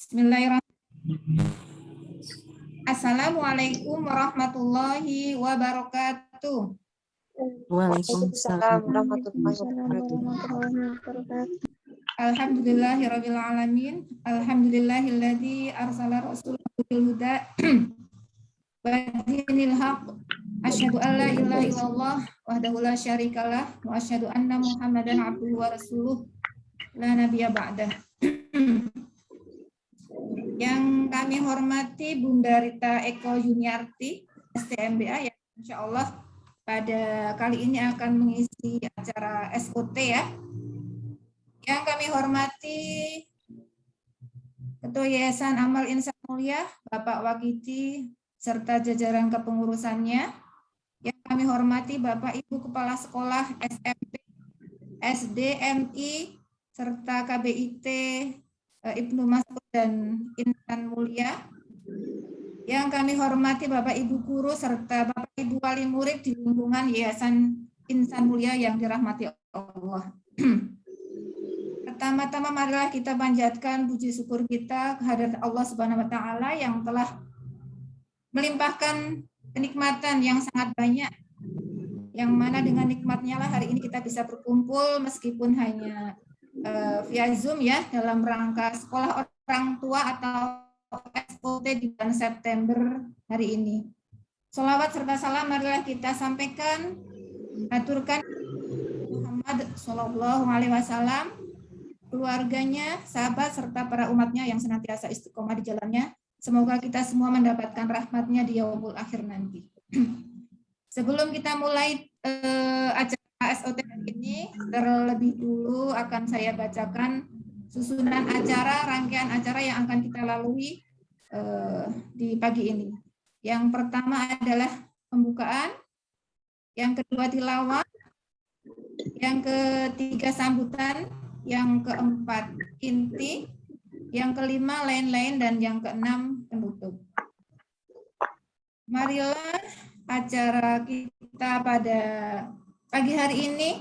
Bismillahirrahmanirrahim. Assalamualaikum warahmatullahi wabarakatuh. Waalaikumsalam warahmatullahi wabarakatuh. Alhamdulillahirabbil alamin. Alhamdulillahilladzi arsala rasulahu bil huda wa dinil haq. Asyhadu an la ilaha illallah wahdahu la syarikalah wa asyhadu anna Muhammadan abduhu wa rasuluh la nabiyya ba'dah. Yang kami hormati Bunda Rita Eko Yuniarti, STMBA, yang insya Allah pada kali ini akan mengisi acara SOT ya. Yang kami hormati Ketua Yayasan Amal Insan Mulia, Bapak Wakiti, serta jajaran kepengurusannya. Yang kami hormati Bapak Ibu Kepala Sekolah SMP, SD, MI, serta KBIT, Ibnu Mas'ud dan Insan Mulia. Yang kami hormati Bapak Ibu Guru serta Bapak Ibu Wali Murid di lingkungan Yayasan Insan Mulia yang dirahmati Allah. Pertama-tama marilah kita panjatkan puji syukur kita kehadirat Allah Subhanahu wa taala yang telah melimpahkan kenikmatan yang sangat banyak, yang mana dengan nikmatnya lah hari ini kita bisa berkumpul meskipun hanya via Zoom ya, dalam rangka sekolah orang tua atau SOT di bulan September hari ini. Sholawat serta salam marilah kita sampaikan, aturkan Muhammad Shallallahu Alaihi Wasallam, keluarganya, sahabat serta para umatnya yang senantiasa istiqomah di jalannya. Semoga kita semua mendapatkan rahmatnya di yaumul akhir nanti. Sebelum kita mulai acara SOT ini, terlebih dulu akan saya bacakan susunan acara, rangkaian acara yang akan kita lalui di pagi ini. Yang pertama adalah pembukaan, yang kedua tilawah, yang ketiga sambutan, yang keempat inti, yang kelima lain-lain, dan yang keenam penutup. Marilah acara kita pada pagi hari ini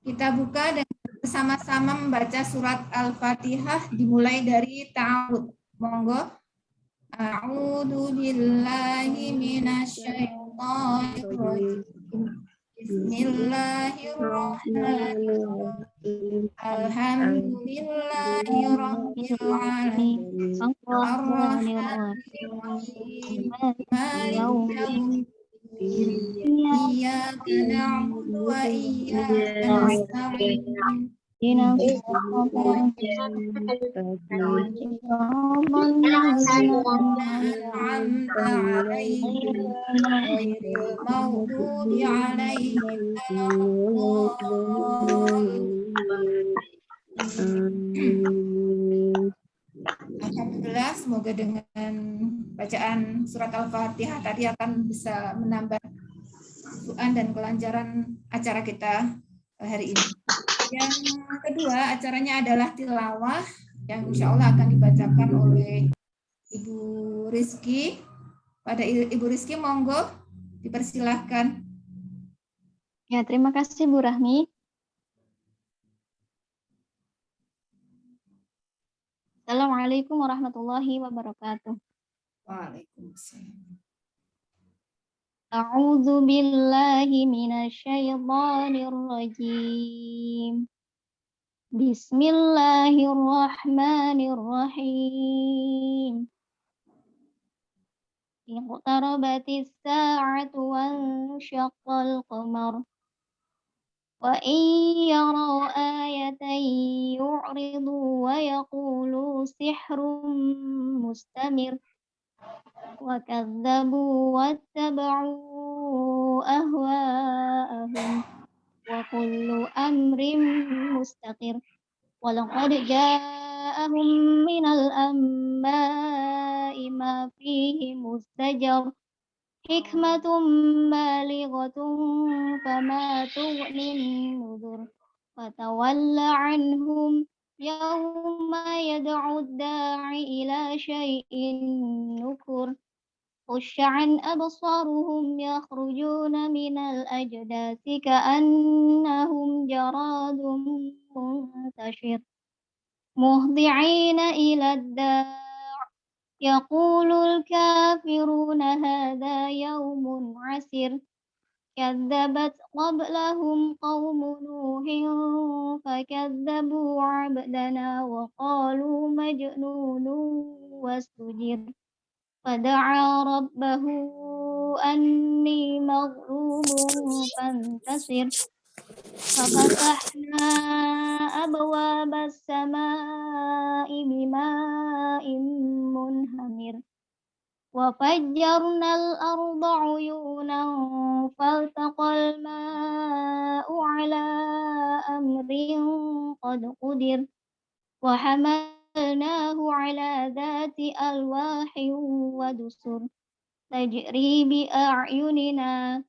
kita buka dengan bersama-sama membaca surat Al-Fatihah dimulai dari ta'awud. Monggo. A'udzu billahi minasyaitonir rajim. Bismillahirrahmanirrahim. Alhamdulillahirabbil alamin. Ar-Rahmanirrahim. Maliki yaumiddin. Iyyaka na'budu wa iyyaka nasta'in. Alhamdulillah, semoga dengan bacaan surat Al-Fatihah tadi akan bisa menambah kehusuan dan kelancaran acara kita hari ini. Yang kedua acaranya adalah tilawah yang insya Allah akan dibacakan oleh Ibu Rizky. Pada Ibu Rizky, monggo dipersilahkan. Ya, terima kasih Bu Rahmi. Assalamualaikum warahmatullahi wabarakatuh. Waalaikumsalam. A'udzu billahi minasyaitonir rajim. Bismillahirrahmanirrahim. Iqtarabatis sa'atu wansyaqqal qamar. Wa in yaraw ayatan yu'ridu wa yaqulu sihrun mustamir. Wa kadzabu wattaba'u ahwa'ahum wa kullu amrin mustaqir. Wa laqad ja'ahum minal anba'i ma fihi mustajar. Hikmatum balighatun fama tughnin nuzur. Fatawalla anhum yawma yad'u ad-da'i ila syai'in nukur. Khusy'an absaruhum yakhrujuna minal ajdasi ka'annahum jaradun muntashir. Muhdi'ina ila ad-da'i يقول الكافرون هذا يوم عسر كذبت قبلهم قوم نوح فكذبوا عبدنا وقالوا مجنون وازدجر فدعا ربه أني مغلوب فانتصر ففتحنا أبواب السماء بماء منهمر وفجرنا الأرض عيونا فالتقى الماء على أمر قد قدر وحملناه على ذات ألواح ودسر تجري بأعيننا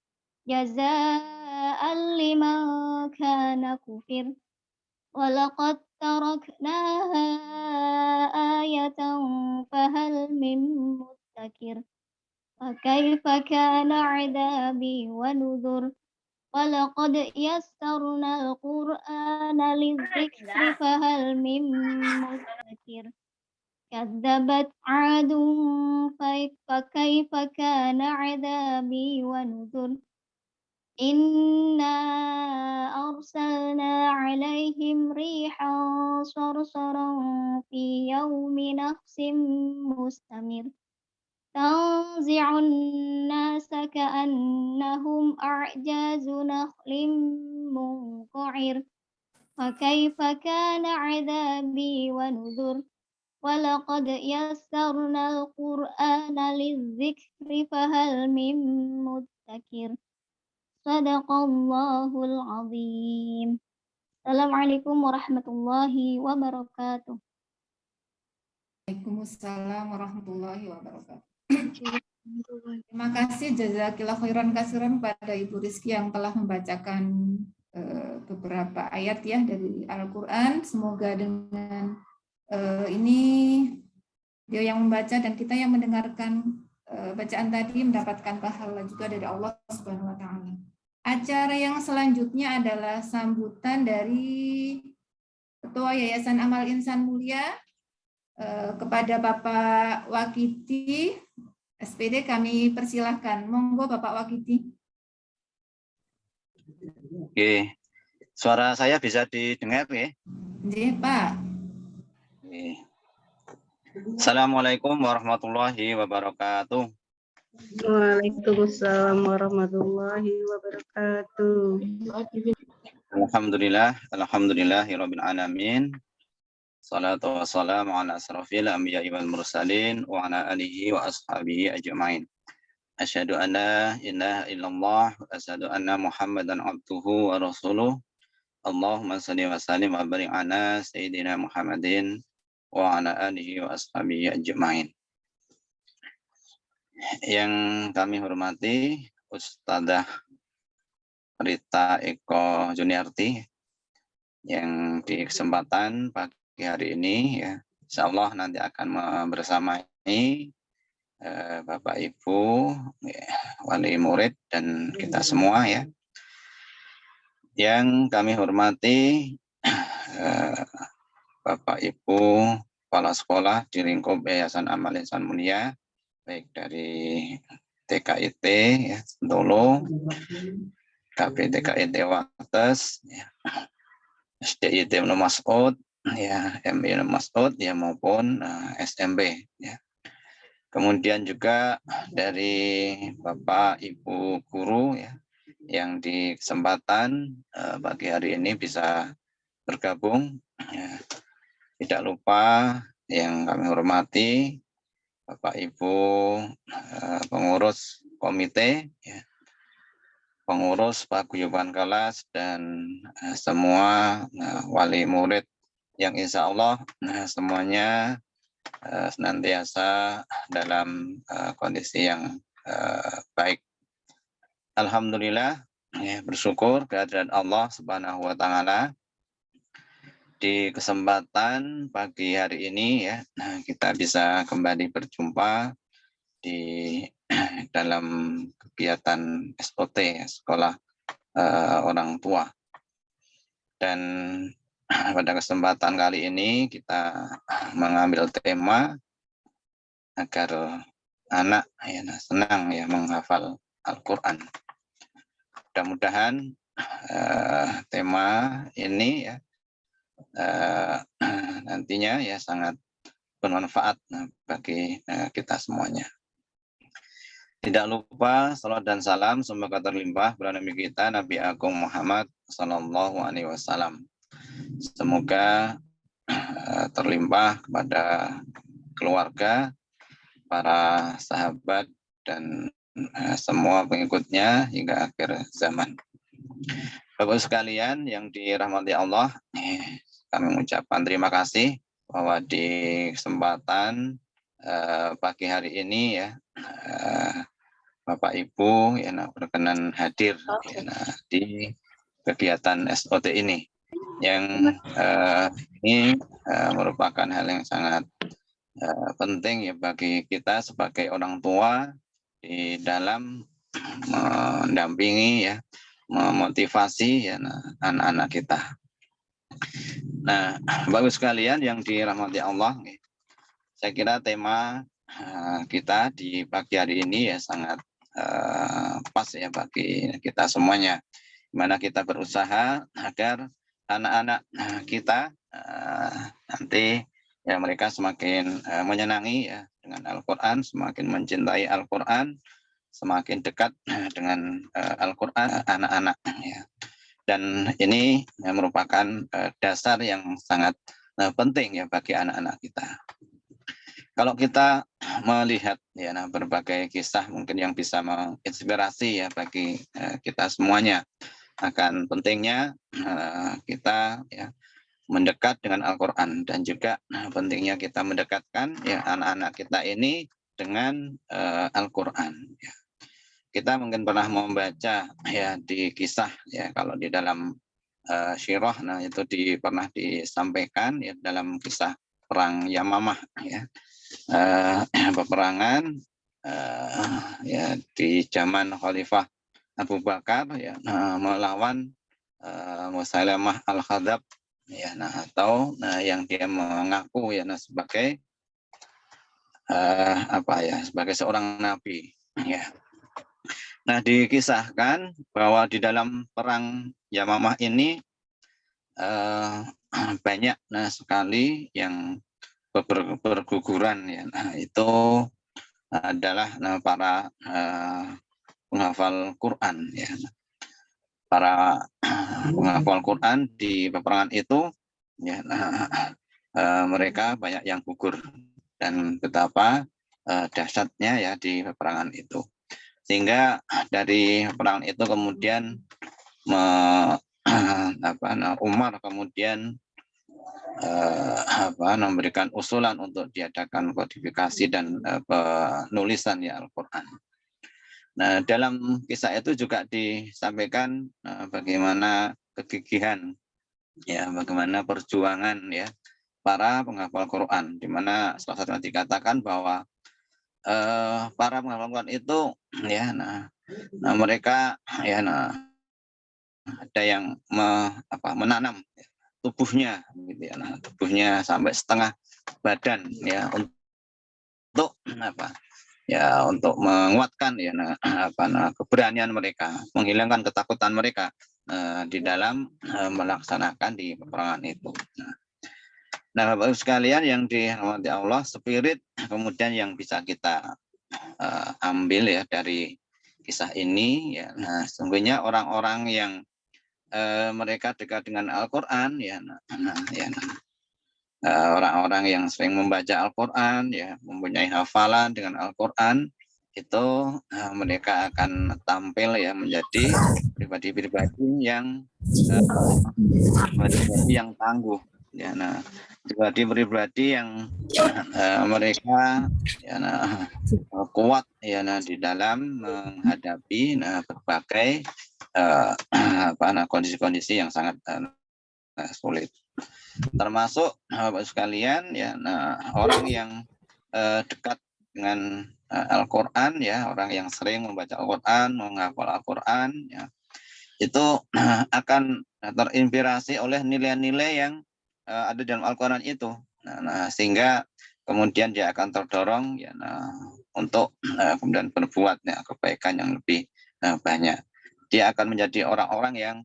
جزاء لمن كان كفر ولقد تركناها آية فهل من مدكر فكيف كان عذابي ونذر ولقد يسرنا القرآن للذكر فهل من مدكر كذبت عاد فكيف كان عذابي ونذر إنا أرسلنا عليهم ريحا صرصرا في يوم نحس مستمر تنزع الناس كأنهم أعجاز نخل منقعر فكيف كان عذابي ونذر ولقد يسرنا القرآن للذكر فهل من مدكر صدق الله العظيم. Assalamualaikum warahmatullahi wabarakatuh. Waalaikumsalam warahmatullahi wabarakatuh. Terima kasih jazakillah khairan kasiran pada Ibu Rizky yang telah membacakan beberapa ayat ya dari Al-Quran. Semoga dengan ini dia yang membaca dan kita yang mendengarkan bacaan tadi mendapatkan pahala juga dari Allah Subhanahu wa taala. Acara yang selanjutnya adalah sambutan dari Ketua Yayasan Amal Insan Mulia kepada Bapak Wakiti SPD, kami persilahkan. Monggo Bapak Wakiti. Oke, suara saya bisa didengar ya? Iya Pak. Oke. Assalamualaikum warahmatullahi wabarakatuh. Waalaikumsalam warahmatullahi wabarakatuh. Alhamdulillahirabbil alamin. Salatu wassalamu ala asrofil anbiya'i wal mursalin wa ala alihi wa ashabihi ajma'in. Asyhadu an la ilaha illallah wa asyhadu anna Muhammadan abduhu wa rasuluh. Allahumma shalli wa sallim wa barik ala sayyidina Muhammadin wa ala alihi wa ashabihi ajma'in. Yang kami hormati Ustadzah Rita Eko Juniarti yang di kesempatan pagi hari ini ya insyaallah nanti akan bersamai Bapak Ibu ya, wali murid dan kita semua ya. Yang kami hormati Bapak Ibu kepala sekolah di lingkup Yayasan Amal Insan Mulia baik dari TKIT ya Sentolo, KPTKIT Wates ya, SDIT Ibnu Mas'ud ya, MI Ibnu Mas'ud ya maupun SMB ya. Kemudian juga dari Bapak Ibu guru ya yang di kesempatan pagi hari ini bisa bergabung ya. Tidak lupa yang kami hormati Bapak Ibu pengurus komite ya, pengurus paguyuban kelas dan semua wali murid yang insya Allah semuanya senantiasa dalam kondisi yang baik. Alhamdulillah ya, bersyukur kehadiran Allah Subhanahu wa taala di kesempatan pagi hari ini ya kita bisa kembali berjumpa di dalam kegiatan SOT Sekolah Orang Tua. Dan pada kesempatan kali ini kita mengambil tema agar anak ya senang ya menghafal Al-Qur'an. Mudah-mudahan tema ini ya nantinya ya sangat bermanfaat bagi kita semuanya. Tidak lupa salawat dan salam semoga terlimpah pada Nabi kita Nabi Agung Muhammad Sallallahu Alaihi Wasallam. Semoga terlimpah kepada keluarga, para sahabat dan semua pengikutnya hingga akhir zaman. Bapak sekalian yang dirahmati Allah, kami mengucapkan terima kasih bahwa di kesempatan pagi hari ini ya Bapak Ibu ya berkenan hadir ya, di kegiatan SOT ini yang ini merupakan hal yang sangat penting ya bagi kita sebagai orang tua di dalam mendampingi ya memotivasi ya anak-anak kita. Nah, bagus sekalian yang dirahmati Allah, saya kira tema kita di pagi hari ini ya sangat pas ya bagi kita semuanya, di mana kita berusaha agar anak-anak kita nanti ya mereka semakin menyenangi ya dengan Al-Qur'an, semakin mencintai Al-Qur'an, semakin dekat dengan Al-Qur'an anak-anak ya. Dan ini merupakan dasar yang sangat penting ya bagi anak-anak kita. Kalau kita melihat ya berbagai kisah mungkin yang bisa menginspirasi ya bagi kita semuanya akan pentingnya kita ya mendekat dengan Al-Qur'an dan juga pentingnya kita mendekatkan ya anak-anak kita ini dengan Al-Qur'an ya. Kita mungkin pernah membaca ya di kisah ya kalau di dalam Syirah itu pernah disampaikan ya dalam kisah perang Yamamah ya. Peperangan ya di zaman Khalifah Abu Bakar ya melawan Musailamah Al-Khadzab ya atau yang dia mengaku ya sebagai sebagai seorang nabi ya. Nah, dikisahkan bahwa di dalam perang Yamamah ini banyak sekali yang berguguran ya. Nah, itu adalah para penghafal Quran ya. Para penghafal Quran di peperangan itu ya mereka banyak yang gugur dan betapa dahsyatnya ya di peperangan itu. Sehingga dari perang itu kemudian Umar kemudian memberikan usulan untuk diadakan kodifikasi dan penulisan ya Al-Qur'an. Nah, dalam kisah itu juga disampaikan bagaimana kegigihan ya, bagaimana perjuangan ya para penghafal Quran, di mana salah satunya dikatakan bahwa para penghafal Quran itu ya mereka ya ada yang menanam tubuhnya gitu ya. Nah, tubuhnya sampai setengah badan ya untuk ya untuk menguatkan ya keberanian mereka, menghilangkan ketakutan mereka di dalam melaksanakan di peperangan itu. Nah, Bapak sekalian yang dirahmati Allah, spirit kemudian yang bisa kita ambil ya dari kisah ini ya. Nah, sesungguhnya orang-orang yang mereka dekat dengan Al-Qur'an ya. Orang-orang yang sering membaca Al-Qur'an ya, mempunyai hafalan dengan Al-Qur'an itu mereka akan tampil ya menjadi pribadi-pribadi yang tangguh ya. Nah, pribadi yang mereka ya kuat ya di dalam menghadapi berbagai kondisi-kondisi yang sangat sulit. Termasuk Bapak sekalian ya orang yang dekat dengan Al-Qur'an ya, orang yang sering membaca Al-Qur'an, menghafal Al-Qur'an ya, itu akan terinspirasi oleh nilai-nilai yang ada dalam Al-Qur'an itu. Nah, sehingga kemudian dia akan terdorong ya untuk kemudian berbuat ya, kebaikan yang lebih banyak. Dia akan menjadi orang-orang yang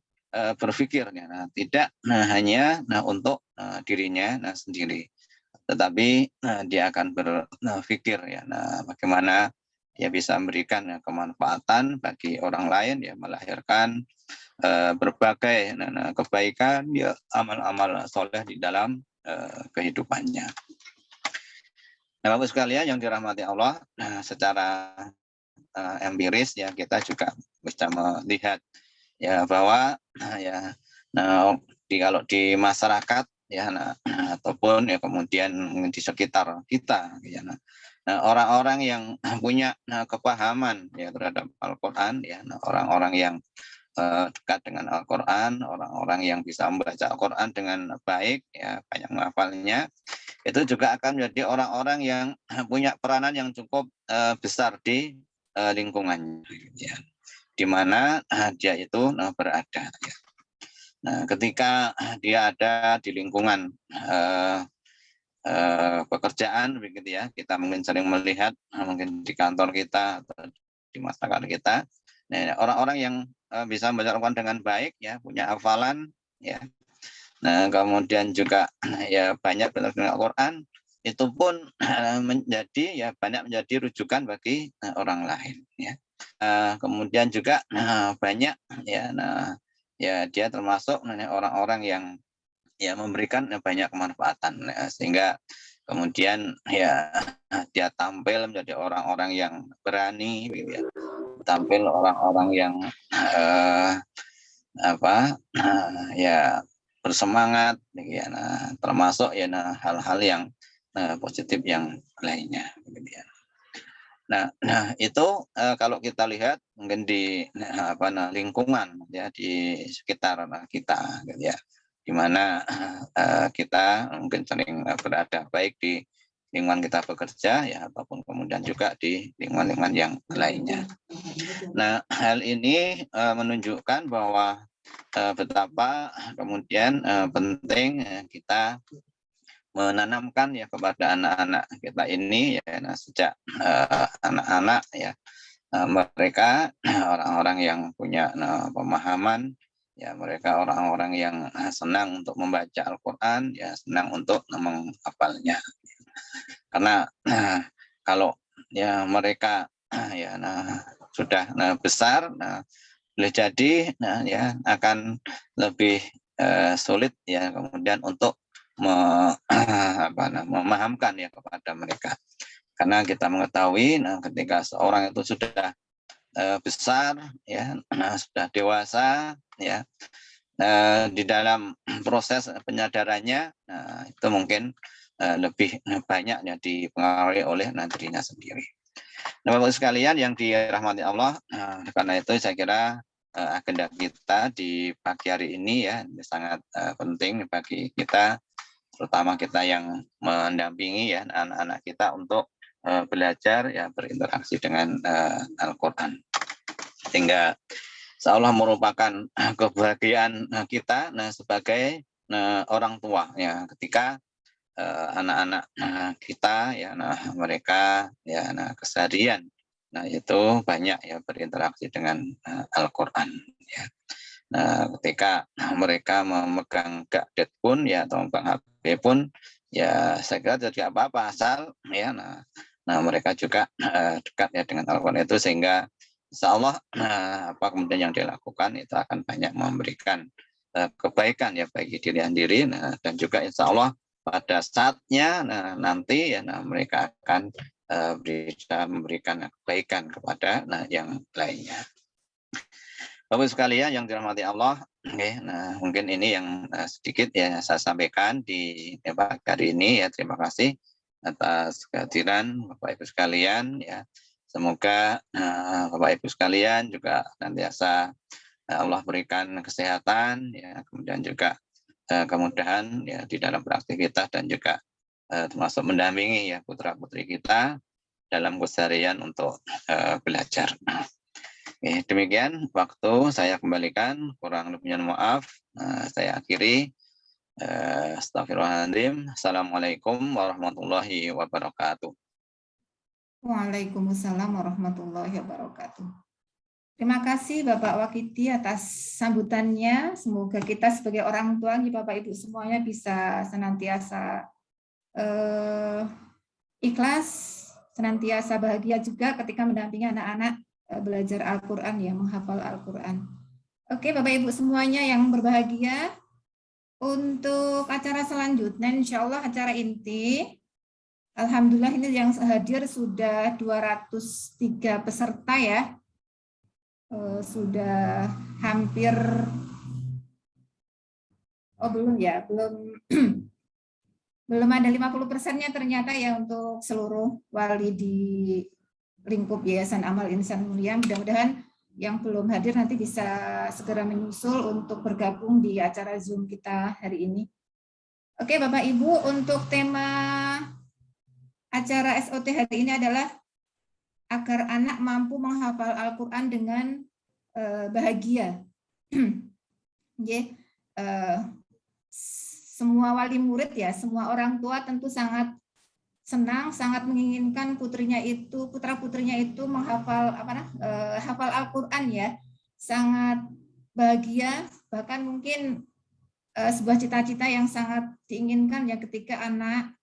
berpikir ya, tidak hanya untuk dirinya sendiri, tetapi dia akan berpikir ya, bagaimana dia bisa memberikan kemanfaatan bagi orang lain, ya melahirkan berbagai kebaikan, ya amal-amal soleh di dalam kehidupannya. Nah, Bapak sekalian yang dirahmati Allah, secara empiris ya kita juga bisa melihat ya bahwa ya kalau di masyarakat ya ataupun ya kemudian di sekitar kita ya orang-orang yang punya kepahaman ya terhadap Al-Qur'an ya orang-orang yang dekat dengan Al-Qur'an, orang-orang yang bisa membaca Al-Qur'an dengan baik ya banyak menghafalnya, itu juga akan menjadi orang-orang yang punya peranan yang cukup besar di lingkungannya ya, di mana dia itu berada ya. Nah, ketika dia ada di lingkungan pekerjaan begitu ya, kita mungkin sering melihat mungkin di kantor kita atau di masyarakat kita, nah, orang-orang yang bisa membaca Al-Quran dengan baik ya, punya hafalan ya. Nah, kemudian juga ya banyak belajar dengan Al-Quran, itu pun menjadi ya banyak menjadi rujukan bagi orang lain ya. Kemudian juga banyak ya ya dia termasuk orang-orang yang ya memberikan banyak kemanfaatan sehingga kemudian ya dia tampil menjadi orang-orang yang berani gitu ya. Tampil orang-orang yang ya bersemangat ya termasuk ya hal-hal yang positif yang lainnya gitu ya. Nah itu kalau kita lihat mungkin di lingkungan ya di sekitar kita gitu ya, di mana kita mungkin sering berada baik di lingkungan kita bekerja ya ataupun kemudian juga di lingkungan-lingkungan yang lainnya. Nah hal ini menunjukkan bahwa betapa kemudian penting kita menanamkan ya kepada anak-anak kita ini ya sejak anak-anak ya mereka orang-orang yang punya pemahaman ya, mereka orang-orang yang senang untuk membaca Al-Qur'an ya, senang untuk menghafalnya. Karena kalau ya mereka ya sudah besar boleh jadi ya akan lebih sulit ya kemudian untuk memahamkan ya kepada mereka, karena kita mengetahui ketika seorang itu sudah besar ya sudah dewasa ya di dalam proses penyadarannya itu mungkin lebih banyak ya dipengaruhi oleh dirinya sendiri. Nah, Bapak sekalian yang dirahmati Allah, karena itu saya kira agenda kita di pagi hari ini ya sangat penting bagi kita, terutama kita yang mendampingi ya anak-anak kita untuk belajar ya berinteraksi dengan Al-Qur'an, sehingga seolah merupakan kebahagiaan kita sebagai orang tua ya ketika anak-anak kita ya mereka ya keseharian itu banyak ya berinteraksi dengan Al-Qur'an ya. Nah, ketika mereka memegang gadget pun ya atau memegang HP pun ya saya kira tidak apa-apa asal ya mereka juga dekat ya dengan Al-Qur'an itu, sehingga insyaallah apa kemudian yang dilakukan itu akan banyak memberikan kebaikan ya bagi diri sendiri dan juga insyaallah pada saatnya nanti ya mereka akan bisa memberikan kebaikan kepada yang lainnya. Bapak sekalian yang dirahmati Allah, mungkin ini yang sedikit ya saya sampaikan di pagi hari ini ya. Terima kasih atas kehadiran Bapak Ibu sekalian ya. Semoga Bapak Ibu sekalian juga nantiasa Allah berikan kesehatan ya, kemudian juga kemudahan ya di dalam beraktivitas dan juga termasuk mendampingi ya putra-putri kita dalam keseharian untuk belajar. Demikian waktu saya kembalikan, kurang lebihnya maaf. Saya akhiri. Astagfirullahaladzim. Assalamualaikum warahmatullahi wabarakatuh. Waalaikumsalam warahmatullahi wabarakatuh. Terima kasih Bapak Wakiti atas sambutannya. Semoga kita sebagai orang tua, Bapak Ibu semuanya bisa senantiasa ikhlas, senantiasa bahagia juga ketika mendampingi anak-anak belajar Al-Quran, ya, menghafal Al-Quran. Oke, Bapak Ibu semuanya yang berbahagia, untuk acara selanjutnya, insya Allah acara inti, alhamdulillah ini yang hadir sudah 203 peserta ya. Sudah hampir, belum ya, belum ada 50%-nya ternyata ya untuk seluruh wali di lingkup Yayasan Amal Insan Mulia. Mudah-mudahan yang belum hadir nanti bisa segera menyusul untuk bergabung di acara Zoom kita hari ini. Oke Bapak Ibu, untuk tema acara SOT hari ini adalah agar anak mampu menghafal Al-Quran dengan bahagia. Semua wali murid ya, semua orang tua tentu sangat senang, sangat menginginkan putra-putrinya itu menghafal hafal Al-Quran ya, sangat bahagia, bahkan mungkin sebuah cita-cita yang sangat diinginkan ya ketika anak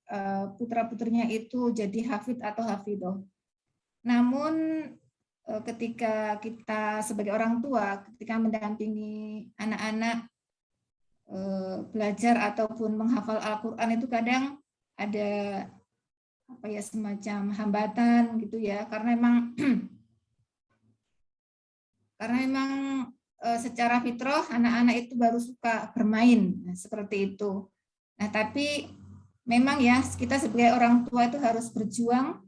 putra-putrinya itu jadi hafid atau hafidoh. Namun ketika kita sebagai orang tua, ketika mendampingi anak-anak belajar ataupun menghafal Al-Quran itu kadang ada semacam hambatan gitu ya, karena memang secara fitrah anak-anak itu baru suka bermain, seperti itu. Nah, tapi memang ya kita sebagai orang tua itu harus berjuang,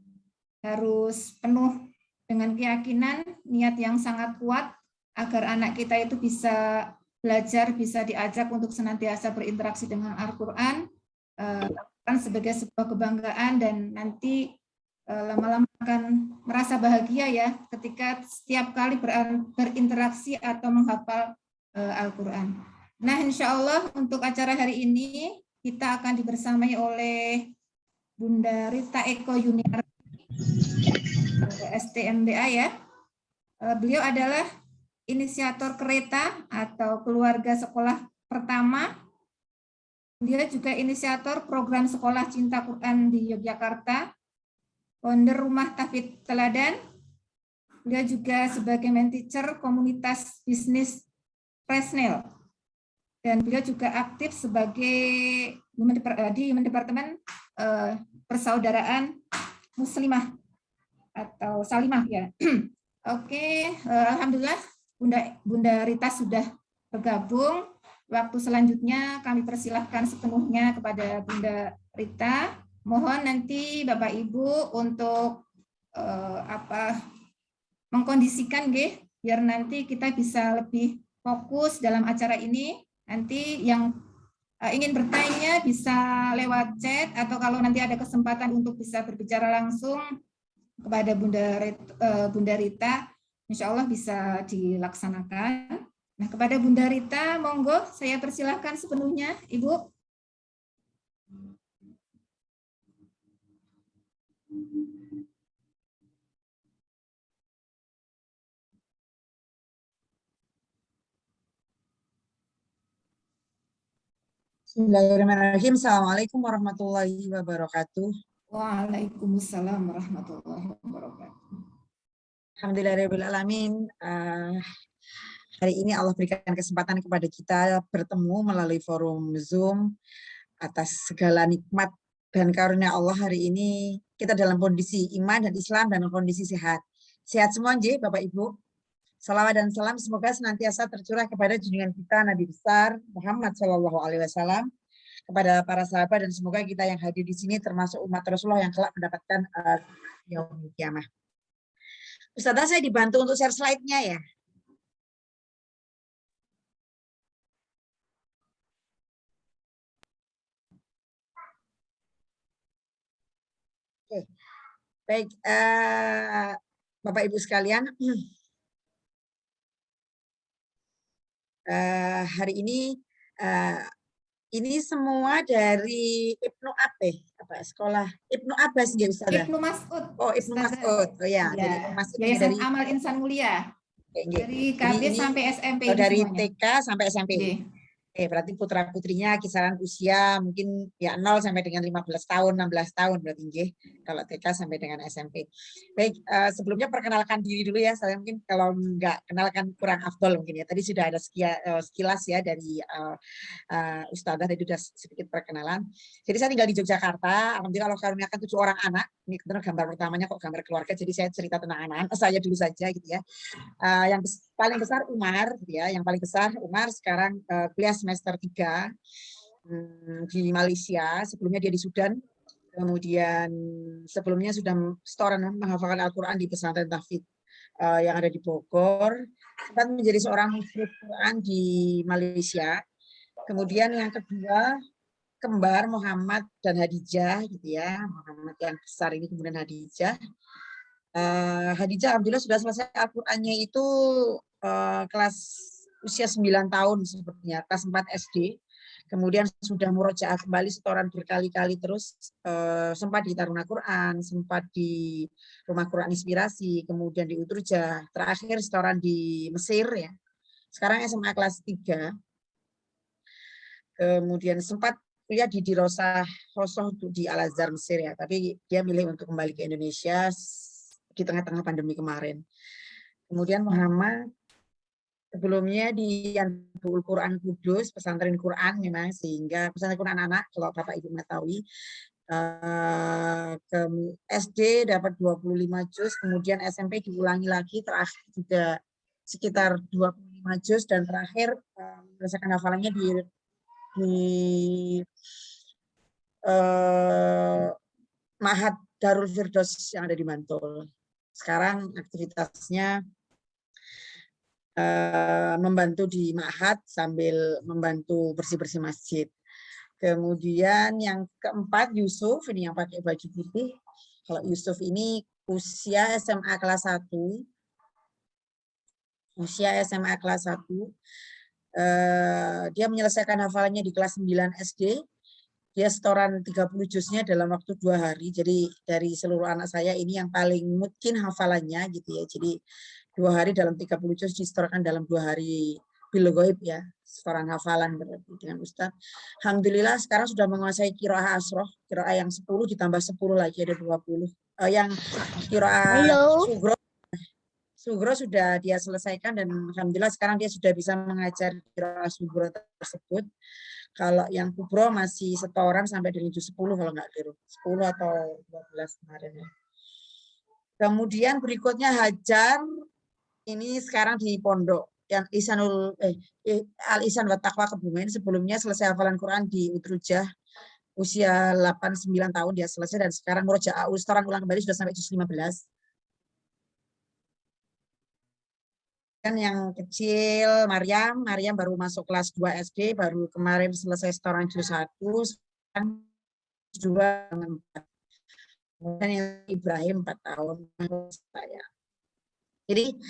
harus penuh dengan keyakinan, niat yang sangat kuat agar anak kita itu bisa belajar, bisa diajak untuk senantiasa berinteraksi dengan Al-Quran, kan sebagai sebuah kebanggaan, dan nanti lama-lama akan merasa bahagia ya ketika setiap kali berinteraksi atau menghafal Al-Quran. Nah, insya Allah untuk acara hari ini kita akan dibersamai oleh Bunda Rita Eko Yuniar STMBA ya. Beliau adalah inisiator kereta atau keluarga sekolah pertama. Dia juga inisiator program sekolah cinta Quran di Yogyakarta, founder Rumah Tahfidz Teladan. Beliau juga sebagai main teacher komunitas bisnis Presnel. Dan beliau juga aktif sebagai di Departemen Persaudaraan Muslimah atau Salimah ya. Oke, alhamdulillah Bunda Rita sudah bergabung. Waktu selanjutnya kami persilahkan sepenuhnya kepada Bunda Rita. Mohon nanti Bapak Ibu untuk mengkondisikan biar nanti kita bisa lebih fokus dalam acara ini. Nanti yang ingin bertanya bisa lewat chat, atau kalau nanti ada kesempatan untuk bisa berbicara langsung kepada Bunda Rita, insya Allah bisa dilaksanakan. Nah, kepada Bunda Rita, monggo saya persilahkan sepenuhnya, Ibu. Bismillahirrahmanirrahim. Assalamualaikum warahmatullahi wabarakatuh. Waalaikumsalam warahmatullahi wabarakatuh. Alhamdulillahirrahmanirrahim. Hari ini Allah berikan kesempatan kepada kita bertemu melalui forum Zoom. Atas segala nikmat dan karunia Allah hari ini kita dalam kondisi iman dan Islam dan kondisi sehat. Sehat semua Bapak Ibu. Salawat dan salam semoga senantiasa tercurah kepada junjungan kita Nabi besar Muhammad SAW, kepada para sahabat, dan semoga kita yang hadir di sini termasuk umat Rasulullah yang kelak mendapatkan yaumul kiamah. Ustazah, saya dibantu untuk share slide-nya ya. Oke. Baik, Bapak Ibu sekalian, hari ini ini semua dari Ibnu Abbas, apa sekolah Ibnu Abbas ya Ustazah? Ibnu Mas'ud. Oh, Ibnu Ustazah. Mas'ud. Oh ya, Ya. dari Ibnu Mas'ud ini Yayasan dari Amal Insan Mulia. Jadi Dari KB ini sampai SMP ini dari semuanya. TK sampai SMP. Oke. Berarti putra-putrinya kisaran usia mungkin ya 0 sampai dengan 15 tahun, 16 tahun berarti nggih, kalau TK sampai dengan SMP. Baik, sebelumnya perkenalkan diri dulu ya. Saya mungkin kalau nggak kenalkan kurang afdol mungkin ya. Tadi sudah ada sekilas ya dari Ustazah tadi sudah sedikit perkenalan. Jadi saya tinggal di Yogyakarta. Alhamdulillah Allah karuniakan 7 orang anak. Ini kebetulan gambar pertamanya kok gambar keluarga. Jadi saya cerita tentang anak-anak saya dulu saja gitu ya. Yang paling besar Umar, gitu ya. Yang paling besar Umar sekarang kuliah semester 3 di Malaysia. Sebelumnya dia di Sudan. Kemudian sebelumnya sudah setoran menghafalkan Al-Quran di pesantren Tahfidz yang ada di Bogor. Sempat menjadi seorang hafid Quran di Malaysia. Kemudian yang kedua kembar Muhammad dan Hadijah, gitu ya. Muhammad yang besar ini kemudian Hadijah. Hadijah alhamdulillah sudah selesai Al-Qur'annya itu kelas usia 9 tahun sepertinya, kelas 4 SD. Kemudian sudah murojaah kembali setoran berkali-kali terus, sempat di Taruna Quran, sempat di Rumah Quran Inspirasi, kemudian di Utrujah, terakhir setoran di Mesir ya. Sekarang SMA kelas 3. Kemudian sempat kuliah di Dirosah Rosoh di Al-Azhar Mesir ya, tapi dia milih untuk kembali ke Indonesia di tengah-tengah pandemi kemarin. Kemudian Muhammad sebelumnya di Yanbul Quran Kudus, pesantren Quran memang, sehingga pesantren Quran anak kalau Bapak Ibu mengetahui. Ke SD dapat 25 juz, kemudian SMP diulangi lagi, terakhir juga sekitar 25 juz, dan terakhir berdasarkan hafalannya di Ma'had Darul Firdaus yang ada di Bantul. Sekarang aktivitasnya membantu di Ma'had sambil membantu bersih-bersih masjid. Kemudian yang keempat Yusuf, ini yang pakai baju putih. Kalau Yusuf ini usia SMA kelas 1. Usia SMA kelas 1. Dia menyelesaikan hafalannya di kelas 9 SD. Dia setoran 30 juznya dalam waktu 2 hari. Jadi dari seluruh anak saya ini yang paling mungkin hafalannya gitu ya. Jadi 2 hari dalam 30 juz disetorkan dalam 2 hari bil ghaib ya. Setoran hafalan berarti dengan Ustaz. Alhamdulillah sekarang sudah menguasai qiraah asroh. Qiraah yang 10 ditambah 10 lagi ada 20. Yang qiraah Sugro sudah dia selesaikan, dan alhamdulillah sekarang dia sudah bisa mengajar qiraah Sugro tersebut. Kalau yang Kubro masih setoran sampai dengan juz 10 kalau nggak keliru. 10 atau 12 kemarin ya. Kemudian berikutnya Hajar, ini sekarang di pondok yang Al-Ihsan wa Taqwa Kebumen. Sebelumnya selesai hafalan Quran di Utrujah, usia 8-9 tahun dia selesai, dan sekarang murojaah setoran ulang kembali sudah sampai juz 15. Kan yang kecil Maryam baru masuk kelas 2 SD, baru kemarin selesai setoran juz 1, sekarang 2 dengan 4. Kemudian yang Ibrahim 4 tahun saya. Jadi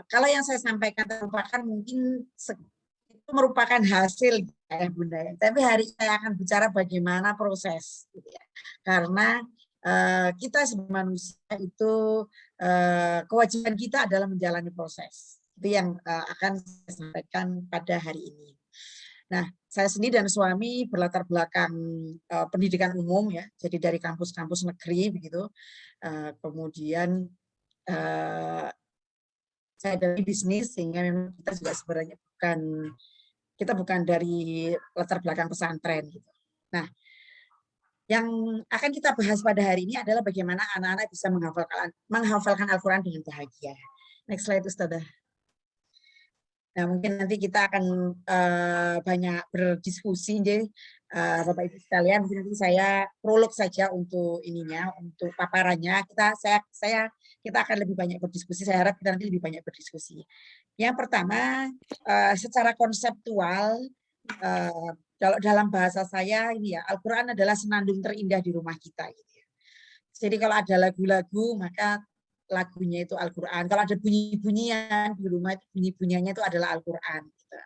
kalau yang saya sampaikan merupakan mungkin itu merupakan hasil ya Bunda. Tapi hari ini saya akan bicara bagaimana proses, gitu ya. Karena kita sebagai manusia itu kewajiban kita adalah menjalani proses. Itu yang akan saya sampaikan pada hari ini. Nah, saya sendiri dan suami berlatar belakang pendidikan umum ya, jadi dari kampus-kampus negeri begitu. Kemudian saya dari bisnis, sehingga memang kita juga sebenarnya bukan dari latar belakang pesantren gitu. Nah, yang akan kita bahas pada hari ini adalah bagaimana anak-anak bisa menghafalkan Al-Quran dengan bahagia. Next slide, Ustazah. Nah, mungkin nanti kita akan banyak berdiskusi, jadi Bapak Ibu sekalian, mungkin nanti saya prolog saja untuk ininya, untuk paparannya. Kita akan lebih banyak berdiskusi. Saya harap kita nanti lebih banyak berdiskusi. Yang pertama, secara konseptual, kalau dalam bahasa saya ini ya, Al-Quran adalah senandung terindah di rumah kita. Gitu ya. Jadi kalau ada lagu-lagu, maka lagunya itu Al-Quran. Kalau ada bunyi-bunyian di rumah, bunyi-bunyiannya itu adalah Al-Quran. Gitu.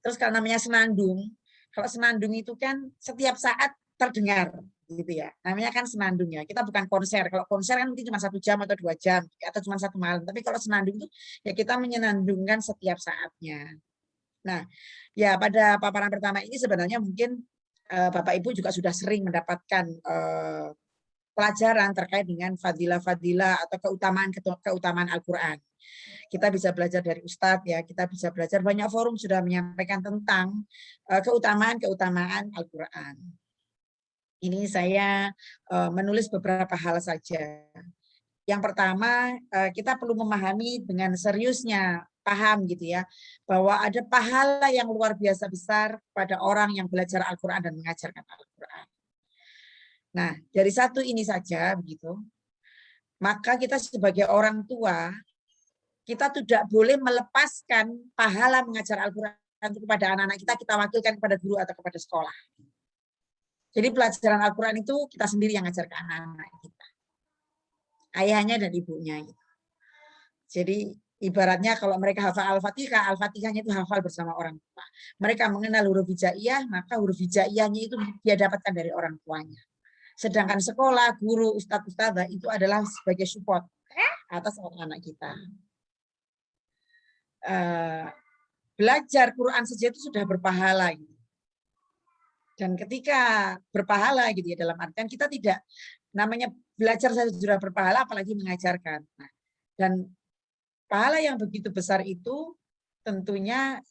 Terus kalau namanya senandung, kalau senandung itu kan setiap saat terdengar, gitu ya. Namanya kan senandung ya. Kita bukan konser. Kalau konser kan mungkin cuma 1 jam atau 2 jam atau cuma 1 malam. Tapi kalau senandung itu ya kita menyenandungkan setiap saatnya. Nah, ya pada paparan pertama ini sebenarnya mungkin Bapak Ibu juga sudah sering mendapatkan pelajaran terkait dengan fadilah-fadilah atau keutamaan Al-Qur'an. Kita bisa belajar dari Ustadz ya, kita bisa belajar banyak forum sudah menyampaikan tentang keutamaan Al-Qur'an. Ini saya menulis beberapa hal saja. Yang pertama, kita perlu memahami dengan seriusnya, paham gitu ya, bahwa ada pahala yang luar biasa besar pada orang yang belajar Al-Qur'an dan mengajarkan Al-Qur'an. Nah, dari satu ini saja begitu, maka kita sebagai orang tua, kita tidak boleh melepaskan pahala mengajar Al-Qur'an kepada anak-anak kita, kita wakilkan kepada guru atau kepada sekolah. Jadi pelajaran Al-Qur'an itu kita sendiri yang ngajar ke anak-anak kita. Ayahnya dan ibunya. Jadi ibaratnya kalau mereka hafal Al-Fatihah, Al-Fatihahnya itu hafal bersama orang tua. Mereka mengenal huruf hijaiyah, maka huruf hijaiyahnya itu dia dapatkan dari orang tuanya. Sedangkan sekolah, guru, ustadz, ustadzah itu adalah sebagai support atas anak-anak kita. Belajar Quran saja itu sudah berpahala. Dan ketika berpahala gitu ya, dalam artian kita tidak, namanya belajar saja sudah berpahala, apalagi mengajarkan. Nah, dan pahala yang begitu besar itu tentunya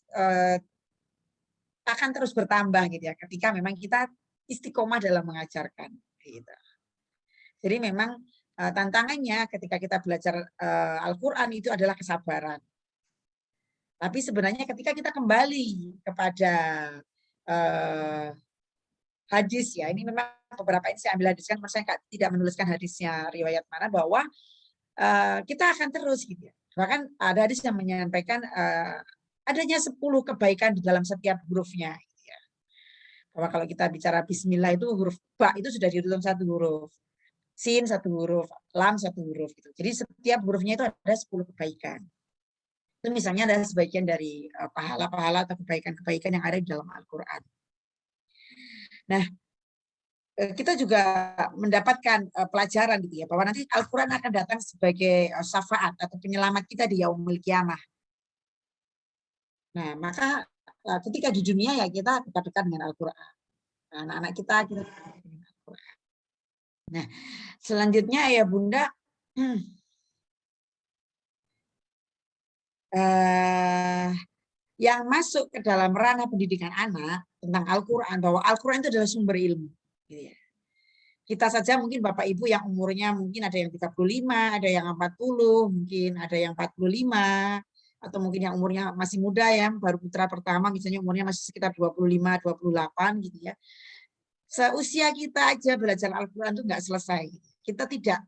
akan terus bertambah gitu ya, ketika memang kita istiqomah dalam mengajarkan. Gitu. Jadi memang tantangannya ketika kita belajar Al-Quran itu adalah kesabaran. Tapi sebenarnya ketika kita kembali kepada hadis ya, ini memang beberapa ini saya ambil hadiskan, saya tidak menuliskan hadisnya riwayat mana, bahwa kita akan terus gitu ya. Bahkan ada hadis yang menyampaikan adanya 10 kebaikan di dalam setiap hurufnya. Gitu ya. Bahwa kalau kita bicara bismillah itu huruf ba itu sudah dihitung 1 huruf. Sin 1 huruf, lam 1 huruf gitu. Jadi setiap hurufnya itu ada 10 kebaikan. Itu misalnya ada sebagian dari pahala-pahala atau kebaikan-kebaikan yang ada di dalam Al-Qur'an. Nah, kita juga mendapatkan pelajaran gitu ya, bahwa nanti Al-Qur'an akan datang sebagai syafaat atau penyelamat kita di yaumul qiyamah. Nah, maka ketika di dunia ya kita dekat-dekat dengan Al-Qur'an. Anak-anak kita dekat dengan Al-Qur'an. Nah, selanjutnya ya Bunda, yang masuk ke dalam ranah pendidikan anak tentang Al-Qur'an, bahwa Al-Qur'an itu adalah sumber ilmu. Gitu ya. Kita saja mungkin Bapak Ibu yang umurnya mungkin ada yang 35, ada yang 40, mungkin ada yang 45, atau mungkin yang umurnya masih muda ya, baru putra pertama misalnya umurnya masih sekitar 25, 28 gitu ya. Seusia kita aja belajar Al-Qur'an itu enggak selesai. Kita tidak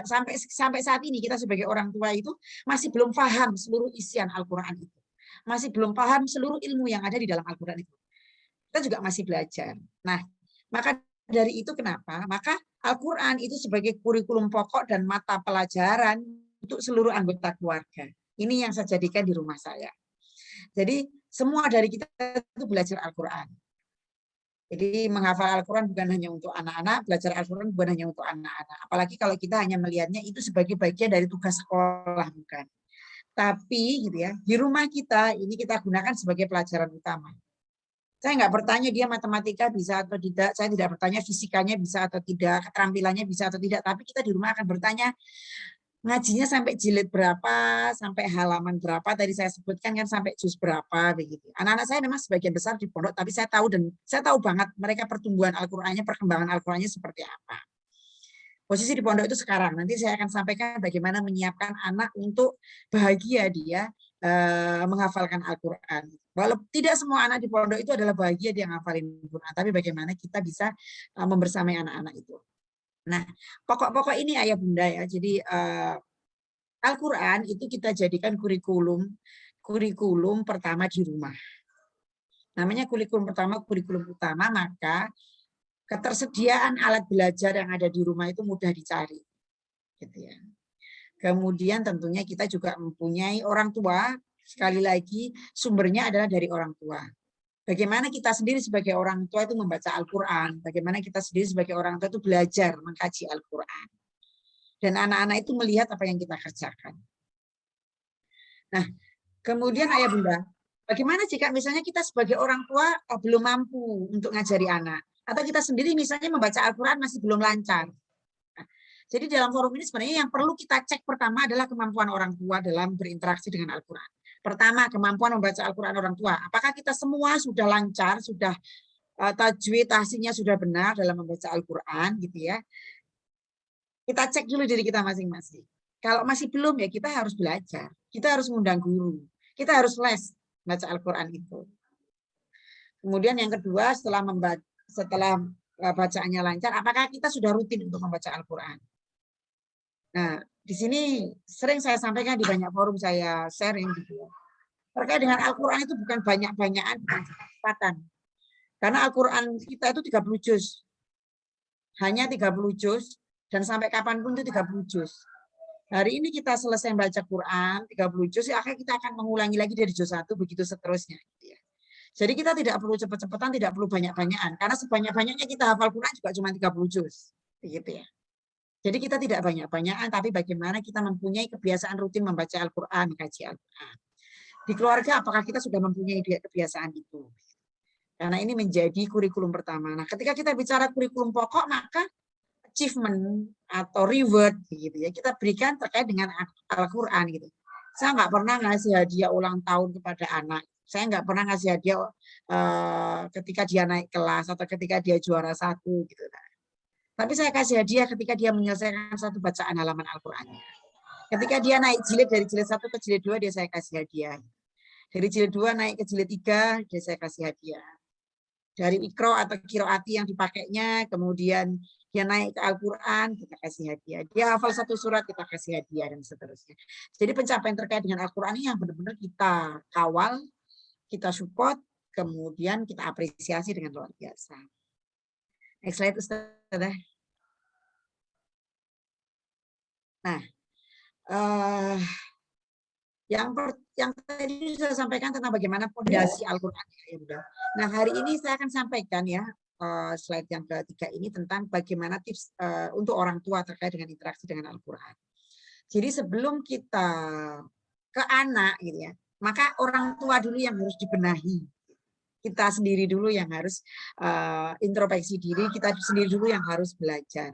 sampai saat ini kita sebagai orang tua itu masih belum paham seluruh isian Al-Qur'an itu. Masih belum paham seluruh ilmu yang ada di dalam Al-Qur'an itu. Kita juga masih belajar. Nah, maka dari itu kenapa? Maka Al-Qur'an itu sebagai kurikulum pokok dan mata pelajaran untuk seluruh anggota keluarga. Ini yang saya jadikan di rumah saya. Jadi semua dari kita itu belajar Al-Qur'an. Jadi menghafal Al-Qur'an bukan hanya untuk anak-anak, belajar Al-Qur'an bukan hanya untuk anak-anak. Apalagi kalau kita hanya melihatnya itu sebagai bagian dari tugas sekolah, bukan. Tapi gitu ya, di rumah kita ini kita gunakan sebagai pelajaran utama. Saya nggak bertanya dia matematika bisa atau tidak, saya tidak bertanya fisikanya bisa atau tidak, keterampilannya bisa atau tidak, tapi kita di rumah akan bertanya ngajinya sampai jilid berapa, sampai halaman berapa, tadi saya sebutkan kan sampai juz berapa begitu. Anak-anak saya memang sebagian besar di pondok, tapi saya tahu banget mereka pertumbuhan Al-Qur'annya, perkembangan Al-Qur'annya seperti apa. Posisi di pondok itu sekarang, nanti saya akan sampaikan bagaimana menyiapkan anak untuk bahagia dia menghafalkan Al-Qur'an. Walau tidak semua anak di pondok itu adalah bahagia dia menghafalin Al-Qur'an, tapi bagaimana kita bisa membersamai anak-anak itu. Nah, pokok-pokok ini ayah bunda ya. Jadi Al-Qur'an itu kita jadikan kurikulum pertama di rumah. Namanya kurikulum pertama, kurikulum utama, maka ketersediaan alat belajar yang ada di rumah itu mudah dicari. Gitu ya. Kemudian tentunya kita juga mempunyai orang tua Sekali lagi, sumbernya adalah dari orang tua. Bagaimana kita sendiri sebagai orang tua itu membaca Al-Quran, bagaimana kita sendiri sebagai orang tua itu belajar mengkaji Al-Quran. Dan anak-anak itu melihat apa yang kita kerjakan. Nah, kemudian ayah bunda, bagaimana jika misalnya kita sebagai orang tua belum mampu untuk ngajari anak, atau kita sendiri misalnya membaca Al-Quran masih belum lancar. Nah, jadi dalam forum ini sebenarnya yang perlu kita cek pertama adalah kemampuan orang tua dalam berinteraksi dengan Al-Quran. Pertama, kemampuan membaca Al-Quran orang tua. Apakah kita semua sudah lancar, sudah tajwid, tahsinnya sudah benar dalam membaca Al-Quran, gitu ya. Kita cek dulu diri kita masing-masing. Kalau masih belum, ya kita harus belajar. Kita harus mengundang guru. Kita harus les baca Al-Quran itu. Kemudian yang kedua, setelah bacaannya lancar, apakah kita sudah rutin untuk membaca Al-Quran? Nah, di sini sering saya sampaikan di banyak forum saya sharing gitu ya. Terkait dengan Al-Quran itu bukan banyak-banyakan, bukan cepat-cepatan. Karena Al-Quran kita itu 30 juz. Hanya 30 juz, dan sampai kapanpun itu 30 juz. Hari ini kita selesai baca Quran, 30 juz, ya akhirnya kita akan mengulangi lagi dari juz 1, begitu seterusnya. Gitu ya. Jadi kita tidak perlu cepat-cepatan, tidak perlu banyak-banyakan. Karena sebanyak-banyaknya kita hafal Quran juga cuma 30 juz. Begitu ya. Jadi kita tidak banyak-banyakan, tapi bagaimana kita mempunyai kebiasaan rutin membaca Al-Quran, mengkaji Al-Quran. Di keluarga, apakah kita sudah mempunyai kebiasaan itu? Karena ini menjadi kurikulum pertama. Nah, ketika kita bicara kurikulum pokok, maka achievement atau reward, gitu ya, kita berikan terkait dengan Al-Quran. Gitu. Saya nggak pernah ngasih hadiah ulang tahun kepada anak. Saya nggak pernah ngasih hadiah ketika dia naik kelas atau ketika dia juara 1. Gitu. Tapi saya kasih hadiah ketika dia menyelesaikan satu bacaan halaman Al-Qurannya. Ketika dia naik jilid dari jilid 1 ke jilid 2, dia saya kasih hadiah. Dari jilid 2 naik ke jilid 3, dia saya kasih hadiah. Dari ikro atau kiroati yang dipakainya, kemudian dia naik ke Al-Quran, kita kasih hadiah. Dia hafal satu surat, kita kasih hadiah, dan seterusnya. Jadi pencapaian terkait dengan Al-Quran ini yang benar-benar kita kawal, kita support, kemudian kita apresiasi dengan luar biasa. Next slide, Ustazah. Nah, yang tadi saya sampaikan tentang bagaimana fondasi Al-Quran. Nah, hari ini saya akan sampaikan ya slide yang ketiga ini tentang bagaimana tips untuk orang tua terkait dengan interaksi dengan Al-Quran. Jadi sebelum kita ke anak, gitu ya, maka orang tua dulu yang harus dibenahi. Kita sendiri dulu yang harus introspeksi diri, kita sendiri dulu yang harus belajar.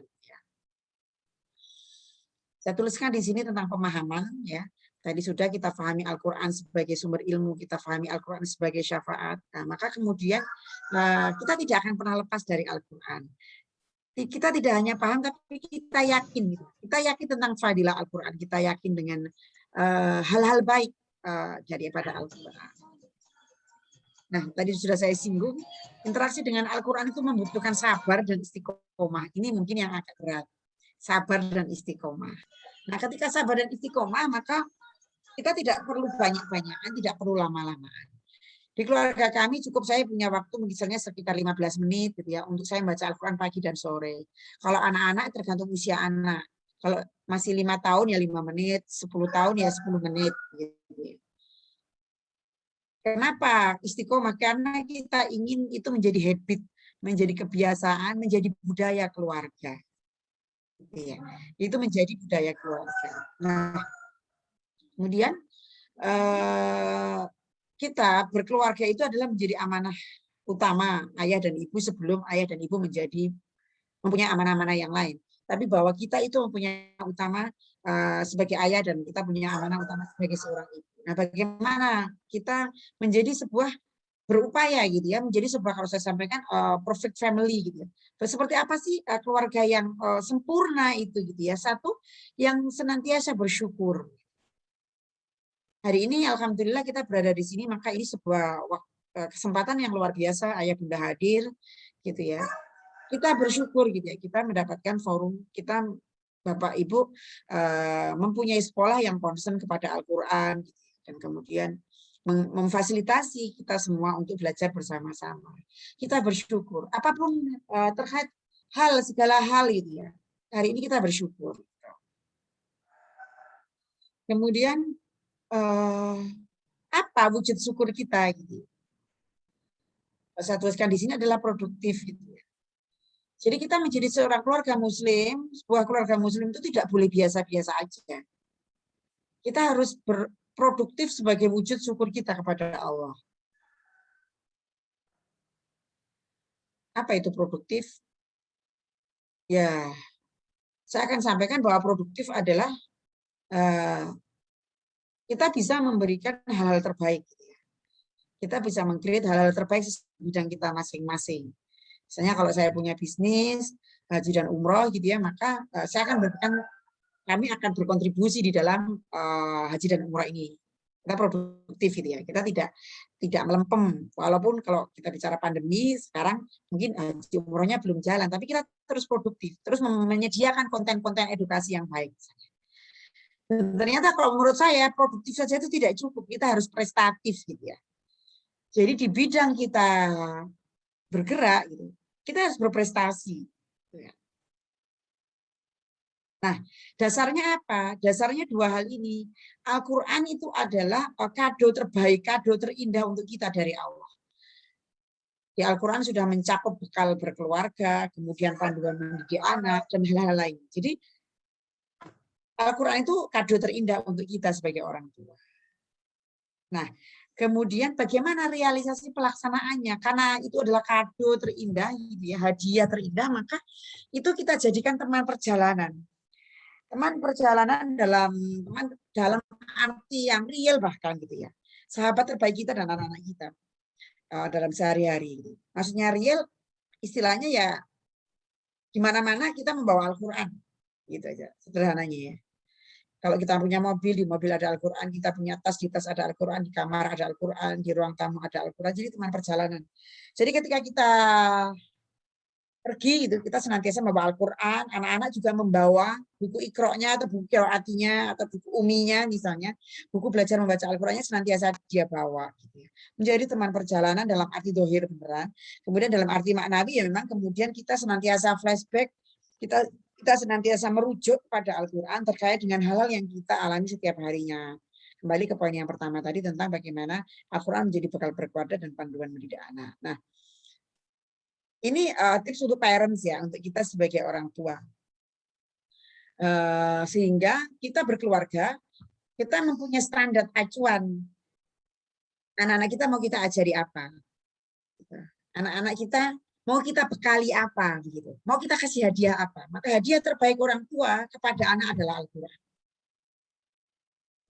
Saya tuliskan di sini tentang pemahaman, ya. Tadi sudah kita pahami Al-Quran sebagai sumber ilmu, kita pahami Al-Quran sebagai syafaat. Nah, maka kemudian kita tidak akan pernah lepas dari Al-Quran. Kita tidak hanya paham, tapi kita yakin. Kita yakin tentang fadilah Al-Quran. Kita yakin dengan hal-hal baik daripada Al-Quran. Nah, tadi sudah saya singgung, interaksi dengan Al-Quran itu membutuhkan sabar dan istiqomah. Ini mungkin yang agak berat. Sabar dan istiqomah. Nah, ketika sabar dan istiqomah, maka kita tidak perlu banyak-banyakan, tidak perlu lama-lamaan. Di keluarga kami cukup saya punya waktu misalnya sekitar 15 menit gitu ya, untuk saya membaca Al-Quran pagi dan sore. Kalau anak-anak tergantung usia anak. Kalau masih 5 tahun ya 5 menit, 10 tahun ya 10 menit. Gitu. Kenapa istiqomah? Karena kita ingin itu menjadi habit, menjadi kebiasaan, menjadi budaya keluarga. Ya, itu menjadi budaya keluarga. Nah, kemudian kita berkeluarga itu adalah menjadi amanah utama ayah dan ibu sebelum ayah dan ibu mempunyai amanah-amanah yang lain. Tapi bahwa kita itu mempunyai utama sebagai ayah dan kita punya amanah utama sebagai seorang ibu. Nah, bagaimana kita menjadi sebuah berupaya gitu ya, menjadi sebuah, kalau saya sampaikan perfect family gitu ya. Seperti apa sih keluarga yang sempurna itu gitu ya. Satu, yang senantiasa bersyukur. Hari ini alhamdulillah kita berada di sini, maka ini sebuah kesempatan yang luar biasa ayah bunda hadir gitu ya. Kita bersyukur gitu ya, kita mendapatkan forum, kita Bapak Ibu mempunyai sekolah yang concern kepada Al-Quran gitu, dan kemudian memfasilitasi kita semua untuk belajar bersama-sama. Kita bersyukur. Apapun terkait segala hal gitu ya. Hari ini kita bersyukur. Kemudian apa wujud syukur kita gitu. Saya tuliskan di sini adalah produktif gitu ya. Jadi kita menjadi seorang keluarga muslim, sebuah keluarga muslim itu tidak boleh biasa-biasa aja. Kita harus berproduktif sebagai wujud syukur kita kepada Allah. Apa itu produktif? Ya, saya akan sampaikan bahwa produktif adalah kita bisa memberikan hal-hal terbaik. Kita bisa meng-create hal-hal terbaik di bidang kita masing-masing. Misalnya kalau saya punya bisnis, haji dan umroh gitu ya, maka kami akan berkontribusi di dalam haji dan umroh ini. Kita produktif gitu ya. Kita tidak melempem. Walaupun kalau kita bicara pandemi sekarang mungkin haji umrohnya belum jalan, tapi kita terus produktif, terus menyediakan konten-konten edukasi yang baik. Dan ternyata kalau menurut saya produktif saja itu tidak cukup, kita harus prestatif gitu ya. Jadi di bidang kita bergerak gitu, kita harus berprestasi. Nah, dasarnya apa? Dasarnya dua hal ini. Al-Quran itu adalah kado terbaik, kado terindah untuk kita dari Allah. Di Al-Quran sudah mencakup bekal berkeluarga, kemudian panduan mendidik anak, dan hal-hal lain. Jadi Al-Quran itu kado terindah untuk kita sebagai orang tua. Nah, kemudian bagaimana realisasi pelaksanaannya? Karena itu adalah kado terindah, hadiah terindah, maka itu kita jadikan teman perjalanan. Teman perjalanan dalam arti yang real bahkan gitu ya. Sahabat terbaik kita dan anak-anak kita dalam sehari-hari. Maksudnya real, istilahnya ya di mana-mana kita membawa Al-Quran. Gitu aja, sederhananya ya. Kalau kita punya mobil, di mobil ada Al-Quran, kita punya tas, di tas ada Al-Quran, di kamar ada Al-Quran, di ruang tamu ada Al-Quran, jadi teman perjalanan. Jadi ketika kita pergi, gitu, kita senantiasa membawa Al-Quran, anak-anak juga membawa buku Iqra-nya atau buku Qiraatinya atau buku Uminya misalnya, buku belajar membaca Al-Qurannya senantiasa dia bawa. Gitu ya. Menjadi teman perjalanan dalam arti dohir beneran. Kemudian dalam arti maknawi ya memang kemudian kita senantiasa flashback, kita senantiasa merujuk pada Al-Quran terkait dengan hal-hal yang kita alami setiap harinya. Kembali ke poin yang pertama tadi tentang bagaimana Al-Quran menjadi bekal berkeluarga dan panduan mendidik anak. Nah, ini tips untuk parents ya, untuk kita sebagai orang tua. Sehingga kita berkeluarga, kita mempunyai standar acuan. Anak-anak kita mau kita ajari apa? Anak-anak kita mau kita bekali apa begitu. Mau kita kasih hadiah apa? Maka hadiah terbaik orang tua kepada anak adalah Al-Quran.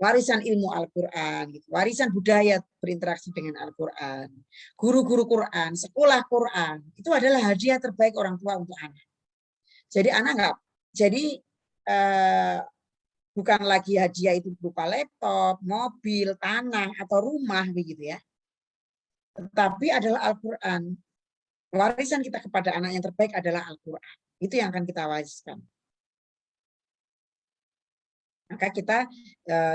Warisan ilmu Al-Quran, gitu. Warisan budaya berinteraksi dengan Al-Quran. Guru-guru Quran, sekolah Quran, itu adalah hadiah terbaik orang tua untuk anak. Jadi anak enggak, jadi bukan lagi hadiah itu berupa laptop, mobil, tanah, atau rumah begitu ya. Tetapi adalah Al-Quran. Warisan kita kepada anak yang terbaik adalah Al-Quran. Itu yang akan kita wariskan. Maka kita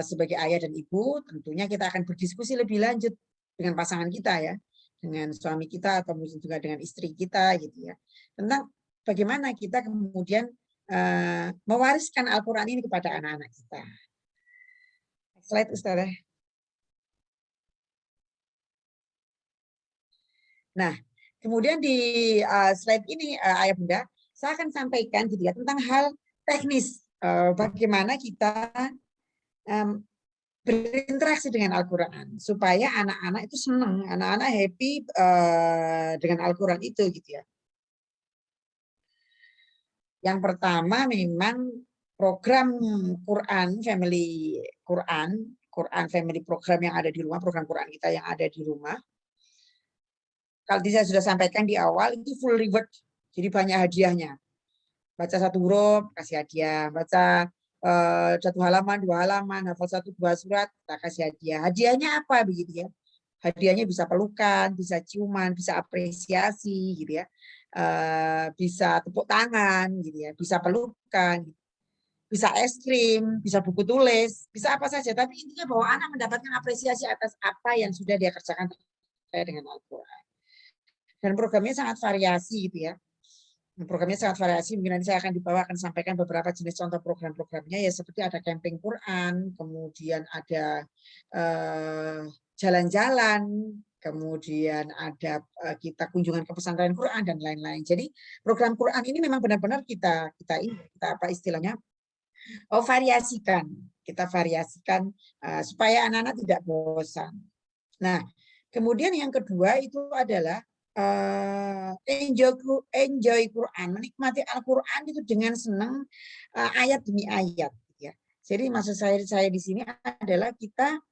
sebagai ayah dan ibu tentunya kita akan berdiskusi lebih lanjut dengan pasangan kita ya. Dengan suami kita atau mungkin juga dengan istri kita gitu ya. Tentang bagaimana kita kemudian mewariskan Al-Quran ini kepada anak-anak kita. Slide Ustazah. Nah, kemudian di slide ini Ayah Bunda, saya akan sampaikan gitu ya tentang hal teknis bagaimana kita berinteraksi dengan Al-Quran supaya anak-anak itu senang, anak-anak happy dengan Al-Quran itu gitu ya. Yang pertama memang program Quran Family Quran Family Program yang ada di rumah, program Quran kita yang ada di rumah. Kalau saya sudah sampaikan di awal itu full reward, jadi banyak hadiahnya. Baca satu huruf kasih hadiah, baca satu halaman, 2 halaman, hafal 1-2 surat, kita kasih hadiah. Hadiahnya apa begitu ya? Hadiahnya bisa pelukan, bisa ciuman, bisa apresiasi gitu ya. Bisa tepuk tangan gitu ya, bisa pelukan, bisa es krim, bisa buku tulis, bisa apa saja. Tapi intinya bahwa anak mendapatkan apresiasi atas apa yang sudah dia kerjakan terkait dengan Al-Quran. Dan programnya sangat variasi gitu ya. Programnya sangat variasi, mungkin nanti saya akan sampaikan beberapa jenis contoh program-programnya ya, seperti ada camping Quran, kemudian ada jalan-jalan, kemudian ada kita kunjungan ke pesantren Quran dan lain-lain. Jadi program Quran ini memang benar-benar kita apa istilahnya variasikan. Kita variasikan supaya anak-anak tidak bosan. Nah, kemudian yang kedua itu adalah enjoy Quran, menikmati Al-Quran itu dengan senang ayat demi ayat. Ya. Jadi maksud saya di sini adalah kita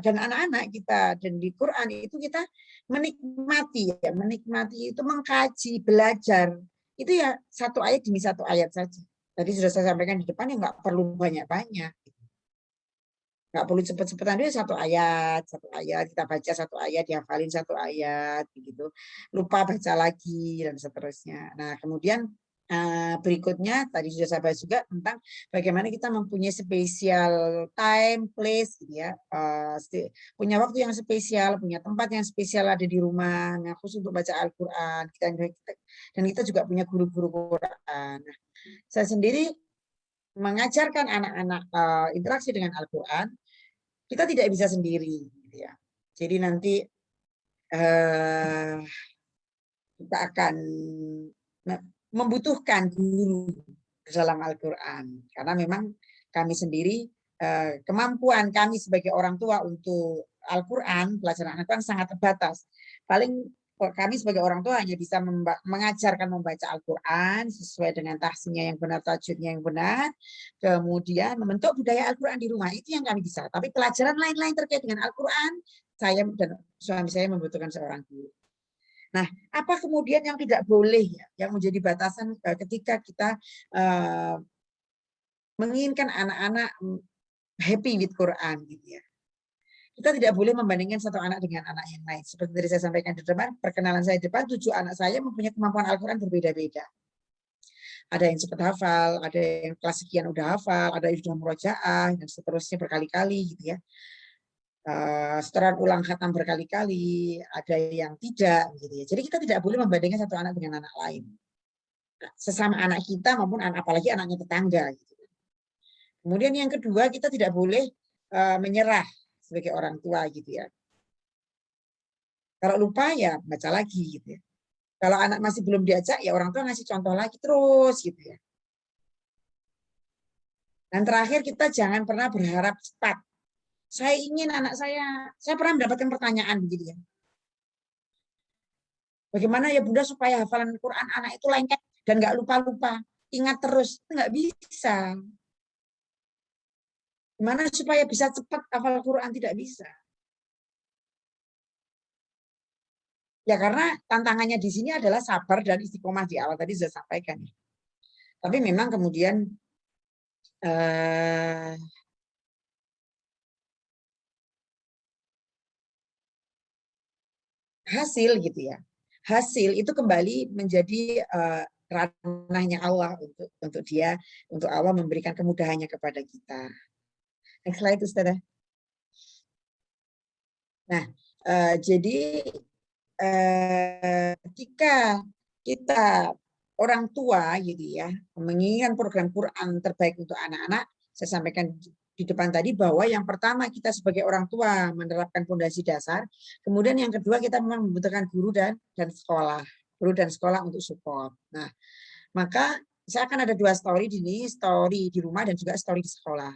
dan anak-anak kita dan di Quran itu kita menikmati ya, menikmati itu mengkaji, belajar itu ya satu ayat demi satu ayat saja. Tadi sudah saya sampaikan di depan ya nggak perlu banyak-banyak, nggak perlu cepet-cepetan dia satu ayat kita baca satu ayat, dihafalin satu ayat begitu, lupa baca lagi dan seterusnya. Nah kemudian berikutnya tadi sudah saya bahas juga tentang bagaimana kita mempunyai spesial time, place, gitu ya, punya waktu yang spesial, punya tempat yang spesial ada di rumah, nah, khusus untuk baca Al-Quran. Dan kita juga punya guru-guru Quran. Nah, saya sendiri mengajarkan anak-anak interaksi dengan Al-Quran, kita tidak bisa sendiri. Gitu ya. Jadi nanti kita akan membutuhkan guru dalam Al-Quran. Karena memang kami sendiri, kemampuan kami sebagai orang tua untuk Al-Quran, pelajaran Al-Quran sangat terbatas. Paling kami sebagai orang tua hanya bisa mengajarkan membaca Al-Quran sesuai dengan tahsinnya yang benar, tajwidnya yang benar, kemudian membentuk budaya Al-Quran di rumah, itu yang kami bisa. Tapi pelajaran lain-lain terkait dengan Al-Quran, saya dan suami saya membutuhkan seorang guru. Nah, apa kemudian yang tidak boleh ya, yang menjadi batasan ketika kita menginginkan anak-anak happy with Quran gitu ya. Kita tidak boleh membandingkan satu anak dengan anak yang lain. Seperti tadi saya sampaikan di depan, perkenalan saya di depan, 7 anak saya mempunyai kemampuan Al-Quran berbeda-beda. Ada yang cepat hafal, ada yang kelas sekian udah hafal, ada yang sudah murojaah, dan seterusnya berkali-kali gitu ya. Setoran ulang khatam berkali-kali, ada yang tidak gitu ya. Jadi kita tidak boleh membandingkan satu anak dengan anak lain, sesama anak kita maupun apalagi anaknya tetangga gitu. Kemudian yang kedua, kita tidak boleh menyerah sebagai orang tua gitu ya. Kalau lupa ya baca lagi gitu ya. Kalau anak masih belum diajak ya orang tua ngasih contoh lagi terus gitu ya. Dan terakhir, kita jangan pernah berharap cepat. Saya ingin anak saya pernah mendapatkan pertanyaan begini ya. Bagaimana ya Bunda supaya hafalan Quran anak itu lengket dan nggak lupa-lupa, ingat terus? Nggak bisa. Gimana supaya bisa cepat hafal Quran? Tidak bisa. Ya karena tantangannya di sini adalah sabar dan istiqomah di awal tadi sudah sampaikan. Tapi memang kemudian hasil gitu ya, hasil itu kembali menjadi ranahnya Allah untuk dia, untuk Allah memberikan kemudahannya kepada kita. Next slide Ustazah. Nah jadi ketika kita orang tua gitu ya menginginkan program Quran terbaik untuk anak-anak, saya sampaikan di depan tadi bahwa yang pertama kita sebagai orang tua menerapkan fondasi dasar, kemudian yang kedua kita memang membutuhkan guru dan sekolah untuk support. Nah, maka saya akan ada 2 story di sini, story di rumah dan juga story di sekolah.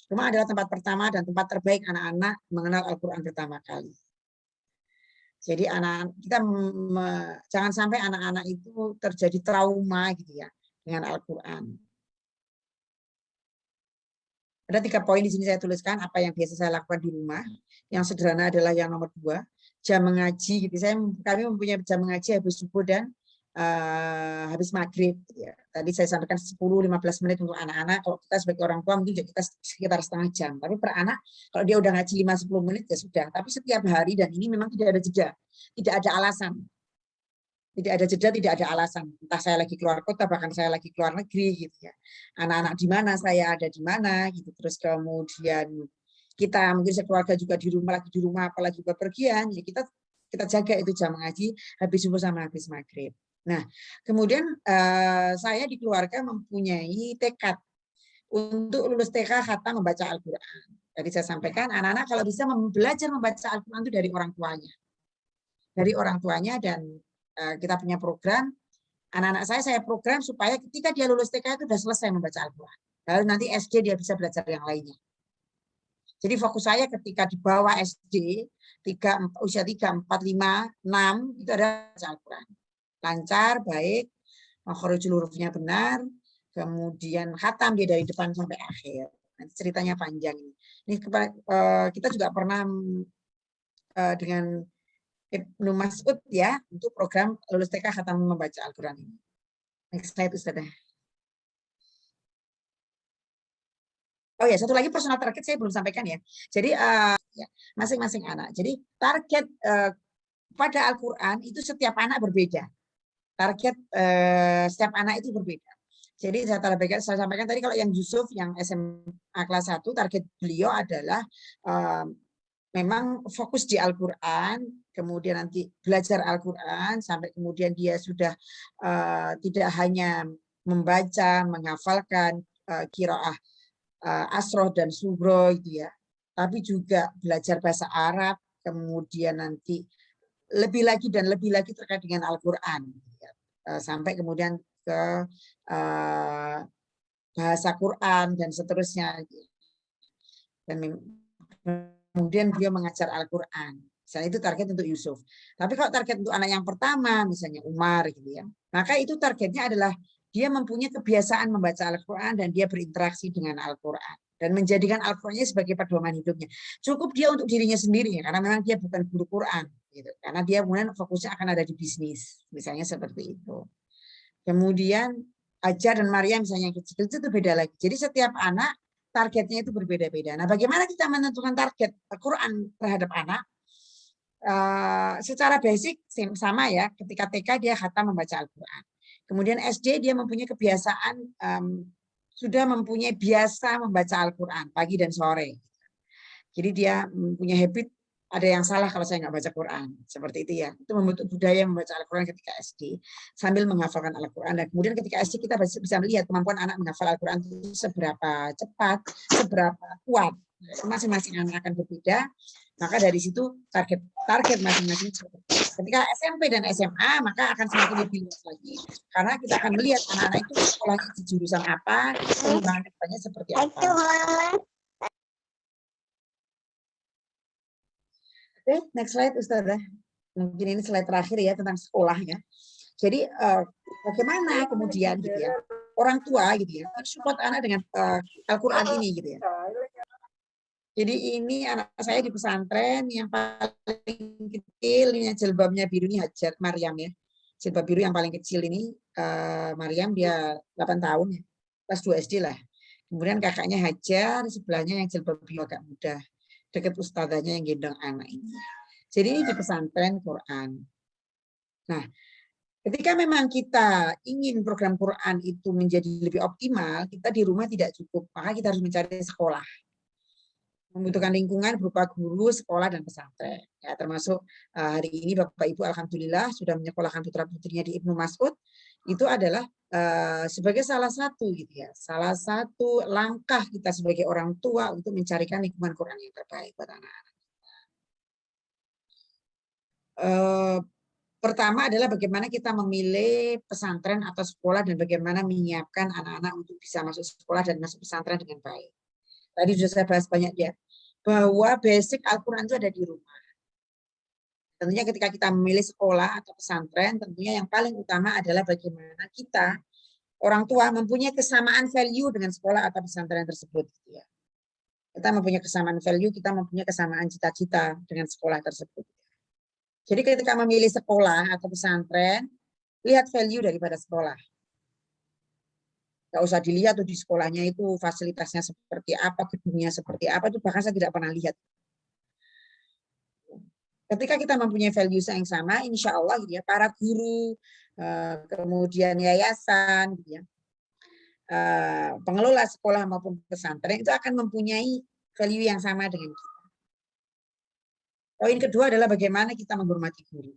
Rumah adalah tempat pertama dan tempat terbaik anak-anak mengenal Al-Quran pertama kali. Jadi anak kita jangan sampai anak-anak itu terjadi trauma gitu ya dengan Al-Quran. Ada 3 poin di sini saya tuliskan apa yang biasa saya lakukan di rumah. Yang sederhana adalah yang nomor 2, jam mengaji. Gitu. Kami mempunyai jam mengaji habis subuh dan habis maghrib. Gitu ya. Tadi saya sampaikan 10-15 menit untuk anak-anak. Kalau kita sebagai orang tua mungkin kita sekitar setengah jam. Tapi per anak kalau dia udah ngaji 5-10 menit ya sudah. Tapi setiap hari, dan ini memang tidak ada jeda, tidak ada alasan. Tidak ada jeda, tidak ada alasan. Entah saya lagi keluar kota, bahkan saya lagi keluar negeri gitu ya. Anak-anak di mana, saya ada di mana gitu. Terus kemudian kita mungkin sekeluarga juga di rumah, lagi di rumah apalagi bepergian, ya kita jaga itu jam mengaji habis subuh sama habis maghrib. Nah, kemudian saya di keluarga mempunyai tekad untuk lulus TK khatam membaca Al-Quran. Tadi saya sampaikan anak-anak kalau bisa belajar membaca Al-Quran itu dari orang tuanya. Dari orang tuanya, dan kita punya program, anak-anak saya program supaya ketika dia lulus TK itu sudah selesai membaca Al-Quran. Lalu nanti SD dia bisa belajar yang lainnya. Jadi fokus saya ketika di bawah SD, usia 3, 4, 5, 6, itu ada baca Al-Quran. Lancar, baik, makhrajul hurufnya benar, kemudian khatam dia dari depan sampai akhir. Nanti ceritanya panjang ini. Ini kita juga pernah dengan Ibnu Mas'ud ya untuk program lulus TK khatam membaca Al-Quran ini. Next slide Ustazah. Oh ya, satu lagi personal target saya belum sampaikan ya. Jadi masing-masing anak. Jadi target pada Al-Quran itu setiap anak berbeda. Target setiap anak itu berbeda. Jadi saya sampaikan tadi kalau yang Yusuf yang SMA kelas 1 target beliau adalah memang fokus di Al-Quran, kemudian nanti belajar Al-Quran sampai kemudian dia sudah tidak hanya membaca, menghafalkan qiraah asroh dan subro itu ya, tapi juga belajar bahasa Arab, kemudian nanti lebih lagi dan lebih lagi terkait dengan Al-Quran, sampai kemudian ke bahasa Quran dan seterusnya. Dan kemudian dia mengajar Al-Quran. Misalnya itu target untuk Yusuf. Tapi kalau target untuk anak yang pertama, misalnya Umar, gitu ya, maka itu targetnya adalah dia mempunyai kebiasaan membaca Al-Quran dan dia berinteraksi dengan Al-Quran. Dan menjadikan Al-Qurannya sebagai pedoman hidupnya. Cukup dia untuk dirinya sendiri, karena memang dia bukan guru Quran. Gitu. Karena dia kemudian fokusnya akan ada di bisnis. Misalnya seperti itu. Kemudian Ajar dan Maryam misalnya yang kecil itu beda lagi. Jadi setiap anak targetnya itu berbeda-beda. Nah bagaimana kita menentukan target Al-Quran terhadap anak? Secara basic sama ya, ketika TK dia khatam membaca Al-Quran. Kemudian SD dia mempunyai kebiasaan, sudah mempunyai biasa membaca Al-Quran pagi dan sore. Jadi dia mempunyai habit, ada yang salah kalau saya nggak baca Quran. Seperti itu ya. Itu membentuk budaya membaca Al-Quran ketika SD sambil menghafalkan Al-Quran. Dan kemudian ketika SD kita bisa melihat kemampuan anak menghafal Al-Quran itu seberapa cepat, seberapa kuat. Masing-masing anak akan berbeda. Maka dari situ target masing-masing. Ketika SMP dan SMA maka akan semakin lebih luas lagi. Karena kita akan melihat anak-anak itu sekolahnya di jurusan apa, pengembangan kedepannya seperti apa. Oke, next slide Ustazah. Mungkin ini slide terakhir ya tentang sekolahnya. Jadi bagaimana kemudian gitu ya, orang tua gitu ya, support anak dengan Al-Quran ini gitu ya. Jadi ini anak saya di pesantren yang paling kecil, ini jilbabnya biru ini Hajar Maryam ya. Jilbab biru yang paling kecil ini Maryam, dia 8 tahun ya. Kelas 2 SD lah. Kemudian kakaknya Hajar, sebelahnya yang jilbab biru agak muda. Dekat ustadzanya yang gendong anak ini. Jadi ini di pesantren Quran. Nah, ketika memang kita ingin program Quran itu menjadi lebih optimal, kita di rumah tidak cukup. Maka kita harus mencari sekolah. Membutuhkan lingkungan berupa guru, sekolah, dan pesantren. Ya, termasuk hari ini Bapak Ibu Alhamdulillah sudah menyekolahkan putra-putrinya di Ibnu Mas'ud. Itu adalah sebagai salah satu gitu ya, salah satu langkah kita sebagai orang tua untuk mencarikan lingkungan Quran yang terbaik buat anak-anak. Pertama adalah bagaimana kita memilih pesantren atau sekolah dan bagaimana menyiapkan anak-anak untuk bisa masuk sekolah dan masuk pesantren dengan baik. Tadi sudah saya bahas banyak ya, bahwa basic Al-Quran itu ada di rumah. Tentunya ketika kita memilih sekolah atau pesantren, tentunya yang paling utama adalah bagaimana kita, orang tua, mempunyai kesamaan value dengan sekolah atau pesantren tersebut. Kita mempunyai kesamaan value, kita mempunyai kesamaan cita-cita dengan sekolah tersebut. Jadi ketika memilih sekolah atau pesantren, lihat value daripada sekolah. Nggak usah dilihat tuh di sekolahnya itu fasilitasnya seperti apa, gedungnya seperti apa, itu bahkan saya tidak pernah lihat. Ketika kita mempunyai value yang sama, insya Allah gitu ya, para guru, kemudian yayasan, gitu ya, pengelola sekolah maupun pesantren itu akan mempunyai value yang sama dengan kita. Poin kedua adalah bagaimana kita menghormati guru.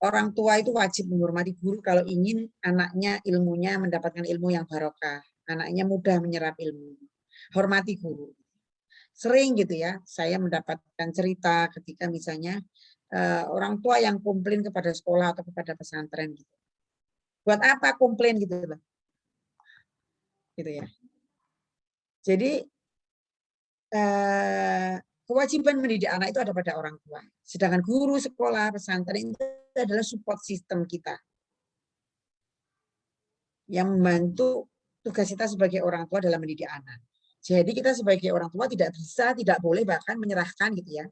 Orang tua itu wajib menghormati guru kalau ingin anaknya ilmunya mendapatkan ilmu yang barokah. Anaknya mudah menyerap ilmu. Hormati guru. sering gitu ya, saya mendapatkan cerita ketika misalnya orang tua yang komplain kepada sekolah atau kepada pesantren gitu. Buat apa komplain gitu loh. Gitu ya. Jadi kewajiban mendidik anak itu ada pada orang tua. Sedangkan guru sekolah, pesantren itu adalah support system kita. Yang membantu tugas kita sebagai orang tua dalam mendidik anak. Jadi kita sebagai orang tua tidak bisa, tidak boleh bahkan menyerahkan gitu ya.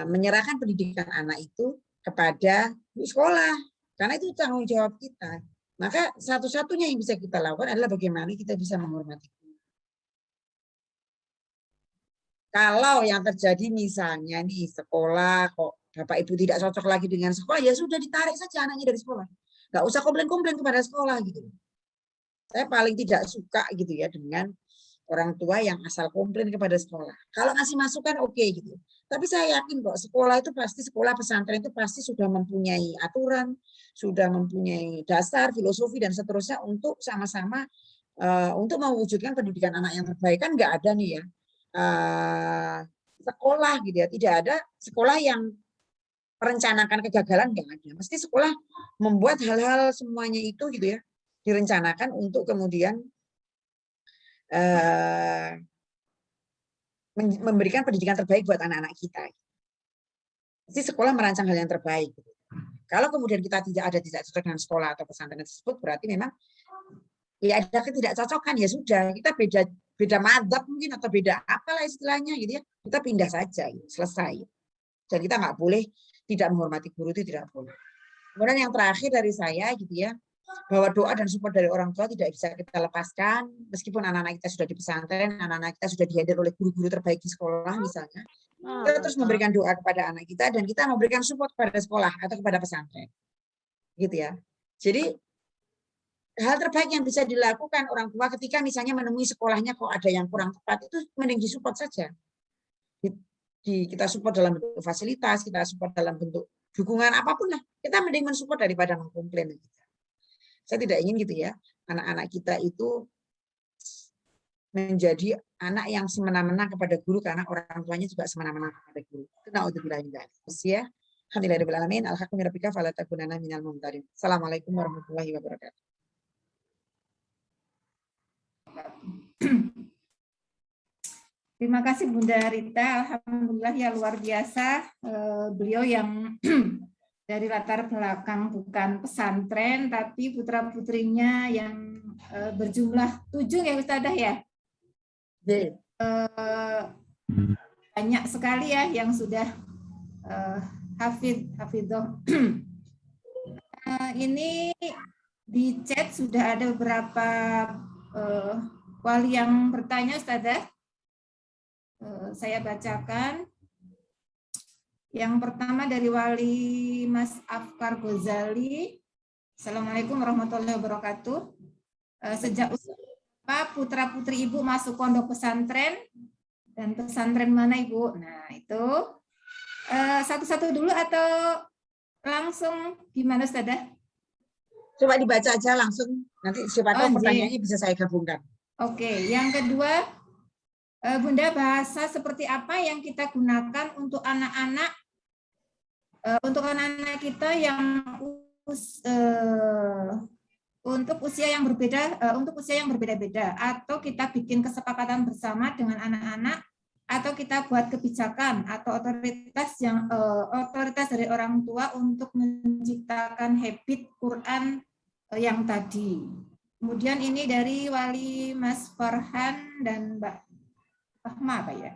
Menyerahkan pendidikan anak itu kepada sekolah. Karena itu tanggung jawab kita. Maka satu-satunya yang bisa kita lakukan adalah bagaimana kita bisa menghormati. Kalau yang terjadi misalnya nih sekolah kok Bapak Ibu tidak cocok lagi dengan sekolah, ya sudah ditarik saja anaknya dari sekolah. Nggak usah komplain-komplain kepada sekolah gitu. Saya paling tidak suka gitu ya dengan orang tua yang asal komplain kepada sekolah. Kalau ngasih masukan oke gitu. Tapi saya yakin kok sekolah itu pasti, sekolah pesantren itu pasti sudah mempunyai aturan, sudah mempunyai dasar, filosofi dan seterusnya untuk sama-sama untuk mewujudkan pendidikan anak yang terbaik. Kan nggak ada nih ya sekolah gitu ya, tidak ada sekolah yang merencanakan kegagalan, nggak ada. Mesti sekolah membuat hal-hal semuanya itu gitu ya, direncanakan untuk kemudian memberikan pendidikan terbaik buat anak-anak kita. Jadi sekolah merancang hal yang terbaik. Kalau kemudian kita tidak cocok dengan sekolah atau pesantren tersebut, berarti memang ya ada ketidakcocokan, ya sudah, kita beda madzhab mungkin atau beda apalah istilahnya gitu ya, kita pindah saja, gitu, selesai. Dan kita nggak boleh tidak menghormati guru, itu tidak boleh. Kemudian yang terakhir dari saya gitu ya, bahwa doa dan support dari orang tua tidak bisa kita lepaskan, meskipun anak-anak kita sudah di pesantren, anak-anak kita sudah dihandle oleh guru-guru terbaik di sekolah misalnya, kita terus memberikan doa kepada anak kita dan kita memberikan support kepada sekolah atau kepada pesantren, gitu ya. Jadi hal terbaik yang bisa dilakukan orang tua ketika misalnya menemui sekolahnya kok ada yang kurang tepat, itu mending disupport saja. Kita support dalam bentuk fasilitas, kita support dalam bentuk dukungan apapun lah, kita mending mensupport daripada mengkomplain. Saya tidak ingin gitu ya, anak-anak kita itu menjadi anak yang semena-mena kepada guru karena orang tuanya juga semena-mena kepada guru. Itu naudzubillah min dzalik. Ya. Alhamdulillahirabbil alamin. Alhaqqu min rabbika fala takunanna minal mumtarin. Assalamualaikum warahmatullahi wabarakatuh. Terima kasih Bunda Rita. Alhamdulillah ya luar biasa. Beliau yang dari latar belakang bukan pesantren, tapi putra-putrinya yang berjumlah 7 ya Ustadzah ya. Banyak sekali ya yang sudah hafidhoh. Ini di chat sudah ada beberapa wali yang bertanya Ustadzah. Saya bacakan. Yang pertama dari wali Mas Afkar Ghazali. Assalamualaikum warahmatullahi wabarakatuh. Sejak usia putra-putri Ibu masuk pondok pesantren dan pesantren mana Ibu? Nah itu satu-satu dulu atau langsung gimana Ustadzah? Coba dibaca aja langsung, nanti siapa tahu pertanyaannya bisa saya gabungkan. Oke, yang kedua, Bunda, bahasa seperti apa yang kita gunakan untuk anak-anak kita yang untuk usia yang berbeda-beda, atau kita bikin kesepakatan bersama dengan anak-anak, atau kita buat kebijakan atau otoritas dari orang tua untuk menciptakan habit Quran yang tadi. Kemudian ini dari wali Mas Farhan dan Mbak Rahma apa ya?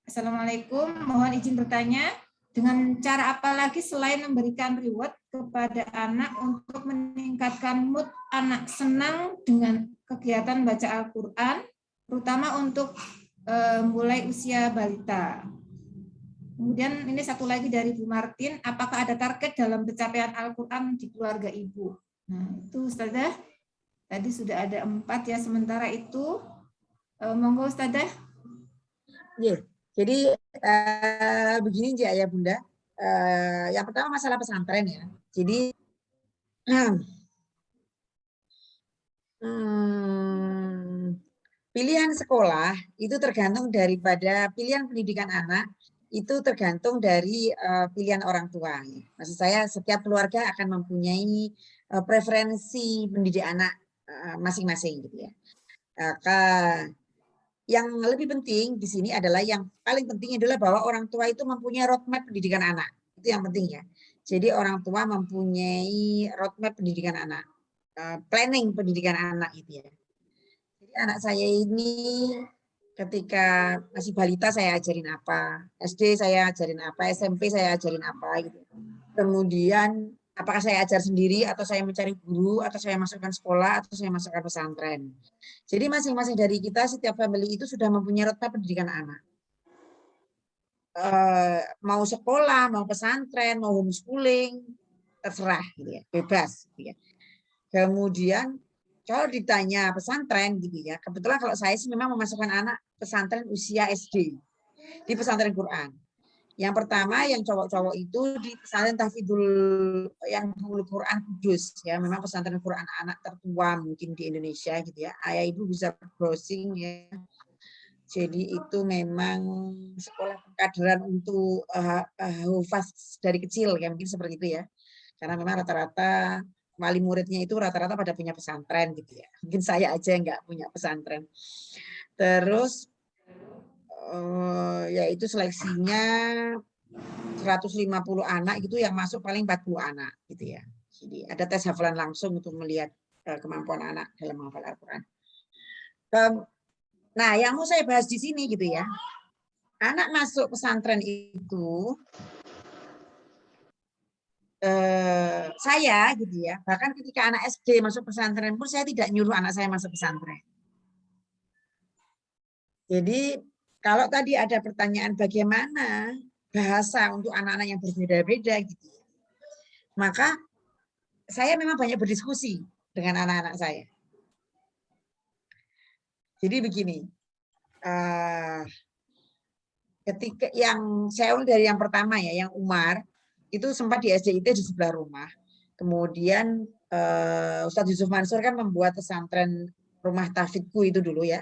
Assalamualaikum, mohon izin bertanya, dengan cara apa lagi selain memberikan reward kepada anak untuk meningkatkan mood anak senang dengan kegiatan baca Al-Quran, terutama untuk mulai usia balita. Kemudian ini satu lagi dari Bu Martin, apakah ada target dalam pencapaian Al-Quran di keluarga Ibu? Nah itu Ustadzah, tadi sudah ada 4 ya, sementara itu monggo Ustadzah. Ya, jadi begini ya Bunda. Yang pertama masalah pesantren ya. Jadi pilihan sekolah itu tergantung daripada pilihan pendidikan anak, itu tergantung dari pilihan orang tua. Maksud saya setiap keluarga akan mempunyai preferensi pendidik anak masing-masing gitu ya. Yang lebih penting di sini adalah yang paling penting adalah bahwa orang tua itu mempunyai roadmap pendidikan anak. Itu yang penting ya. Jadi orang tua mempunyai roadmap pendidikan anak, planning pendidikan anak itu ya. Jadi anak saya ini ketika masih balita saya ajarin apa, SD saya ajarin apa, SMP saya ajarin apa gitu. Kemudian apakah saya ajar sendiri atau saya mencari guru atau saya masukkan sekolah atau saya masukkan pesantren. Jadi masing-masing dari kita setiap family itu sudah mempunyai roadmap pendidikan anak. Mau sekolah, mau pesantren, mau homeschooling, terserah gitu ya, bebas gitu ya. Kemudian kalau ditanya pesantren gitu ya, kebetulan kalau saya sih memang memasukkan anak pesantren usia SD di pesantren Quran. Yang pertama yang cowok-cowok itu di pesantren Tahfidzul yang Quran Kudus ya, memang pesantren Quran anak tertua mungkin di Indonesia gitu ya. Ayah ibu bisa browsing ya. Jadi itu memang sekolah pengkaderan untuk hufaz dari kecil ya, mungkin seperti itu ya. Karena memang rata-rata wali muridnya itu rata-rata pada punya pesantren gitu ya. Mungkin saya aja yang nggak punya pesantren. Terus yaitu seleksinya 150 anak gitu yang masuk paling 40 anak gitu ya. Jadi ada tes hafalan langsung untuk melihat kemampuan anak dalam menghafal Al-Quran. Nah, yang mau saya bahas di sini gitu ya. Anak masuk pesantren itu saya gitu ya, bahkan ketika anak SD masuk pesantren pun saya tidak nyuruh anak saya masuk pesantren. Jadi kalau tadi ada pertanyaan bagaimana bahasa untuk anak-anak yang berbeda-beda gitu, maka saya memang banyak berdiskusi dengan anak-anak saya. Jadi begini, ketika yang saya mulai dari yang pertama ya, yang Umar itu sempat di SDIT di sebelah rumah. Kemudian Ustadz Yusuf Mansur kan membuat pesantren rumah tahfidku itu dulu ya,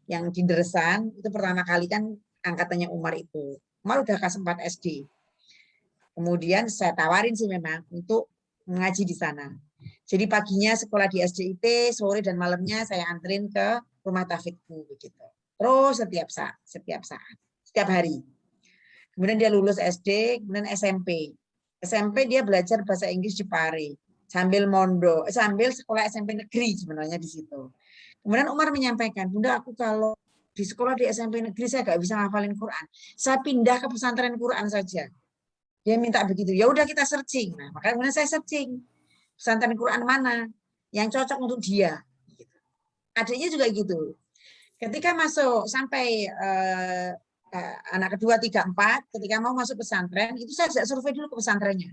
yang di Dersan itu pertama kali kan angkatannya Umar itu. Umar udah kelas 4 SD. Kemudian saya tawarin sih memang untuk mengaji di sana. Jadi paginya sekolah di SDIT, sore dan malamnya saya anterin ke rumah tahfidku begitu. Terus setiap hari. Kemudian dia lulus SD, kemudian SMP. SMP dia belajar bahasa Inggris di Pare sambil sekolah SMP negeri sebenarnya di situ. Kemudian Umar menyampaikan, Bunda, aku kalau di sekolah di SMP negeri saya nggak bisa ngafalin Quran. Saya pindah ke pesantren Quran saja. Dia minta begitu. Ya udah kita searching. Nah, makanya kemudian saya searching pesantren Quran mana yang cocok untuk dia. Adiknya juga gitu. Ketika masuk sampai anak kedua, 3, 4, ketika mau masuk pesantren, itu saya survei dulu ke pesantrennya.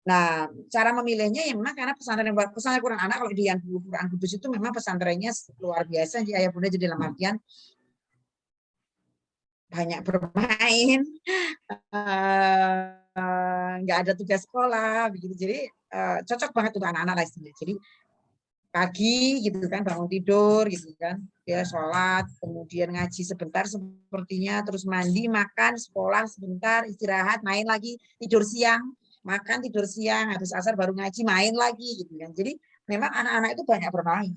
Nah, cara memilihnya ya memang karena pesantren Quran anak kalau di yang Quran Kudus itu memang pesantrennya luar biasa. Jadi ayah bunda jadi dalam artian banyak bermain, nggak ada tugas sekolah, begitu. Jadi cocok banget untuk anak-anak lah istilahnya. Jadi pagi gitu kan bangun tidur gitu kan, dia sholat, kemudian ngaji sebentar sepertinya, terus mandi, makan, sekolah sebentar, istirahat, main lagi, tidur siang, makan, tidur siang, habis asar baru ngaji, main lagi gitu kan. Jadi memang anak-anak itu banyak bermain,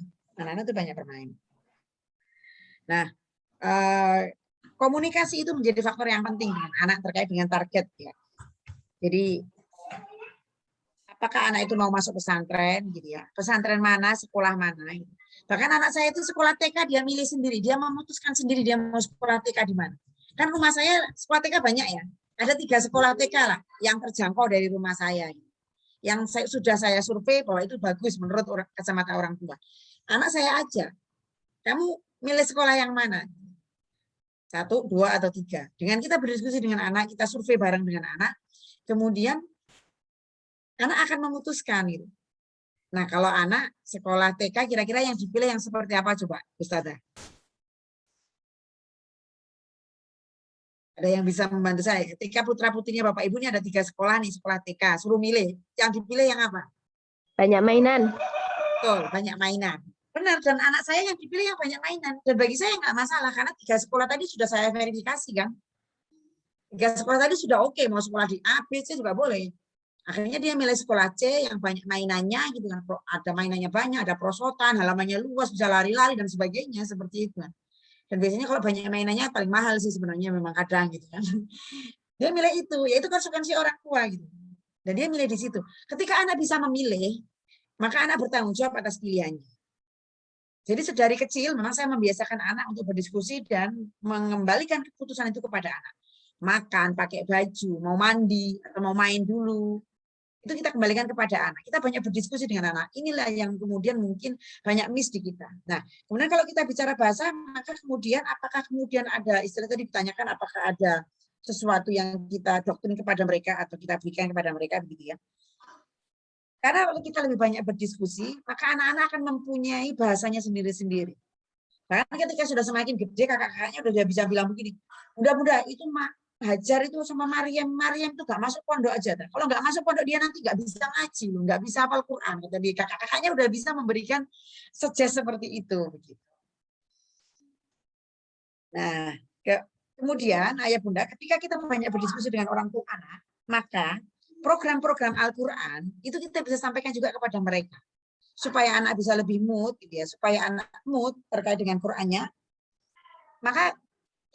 Nah, komunikasi itu menjadi faktor yang penting dengan anak terkait dengan target ya. Jadi apakah anak itu mau masuk pesantren gitu ya, pesantren mana, sekolah mana gitu. Bahkan anak saya itu sekolah TK dia milih sendiri, dia memutuskan sendiri dia mau sekolah TK di mana. Kan rumah saya sekolah TK banyak ya, ada 3 sekolah TK lah yang terjangkau dari rumah saya, yang sudah saya survei bahwa itu bagus menurut kacamata orang tua. Anak saya aja, kamu milih sekolah yang mana? 1, 2, atau 3. Dengan kita berdiskusi dengan anak, kita survei bareng dengan anak, kemudian anak akan memutuskan gitu. Nah, kalau anak sekolah TK kira-kira yang dipilih yang seperti apa coba, Ustazah? Ada yang bisa membantu saya? Ketika putra-putrinya Bapak Ibunya ada 3 sekolah nih, sekolah TK, suruh milih. Yang dipilih yang apa? Banyak mainan. Betul, banyak mainan. Benar, dan anak saya yang dipilih yang banyak mainan. Dan bagi saya nggak masalah, karena 3 sekolah tadi sudah saya verifikasi kan. 3 sekolah tadi sudah oke, mau sekolah di A, B, C juga boleh. Akhirnya dia milih sekolah C yang banyak mainannya gitu kan. Ada mainannya banyak, ada prosotan, halamannya luas, bisa lari-lari dan sebagainya seperti itu kan. Dan biasanya kalau banyak mainannya paling mahal sih sebenarnya memang kadang gitu kan. Dia milih itu, yaitu konsekuensi orang tua gitu. Dan dia milih di situ. Ketika anak bisa memilih, maka anak bertanggung jawab atas pilihannya. Jadi sedari kecil memang saya membiasakan anak untuk berdiskusi dan mengembalikan keputusan itu kepada anak. Makan, pakai baju, mau mandi, atau mau main dulu. Itu kita kembalikan kepada anak. Kita banyak berdiskusi dengan anak. Inilah yang kemudian mungkin banyak miss di kita. Nah, kemudian kalau kita bicara bahasa, maka kemudian apakah kemudian ada, istilah tadi ditanyakan apakah ada sesuatu yang kita doktrin kepada mereka atau kita berikan kepada mereka begitu ya. Karena kalau kita lebih banyak berdiskusi, maka anak-anak akan mempunyai bahasanya sendiri-sendiri. Bahkan ketika sudah semakin gede, kakak-kakaknya udah bisa bilang begini, bunda-bunda itu Hajar itu sama Maryam itu gak masuk pondok aja. Kalau nggak masuk pondok dia nanti nggak bisa ngaji, nggak bisa hafal Quran. Jadi kakak-kakaknya udah bisa memberikan suggest seperti itu. Nah, kemudian ayah bunda, ketika kita banyak berdiskusi dengan orang tua anak, maka program-program Al-Quran itu kita bisa sampaikan juga kepada mereka. Supaya anak bisa lebih mood, gitu ya, supaya anak mood terkait dengan Qurannya, maka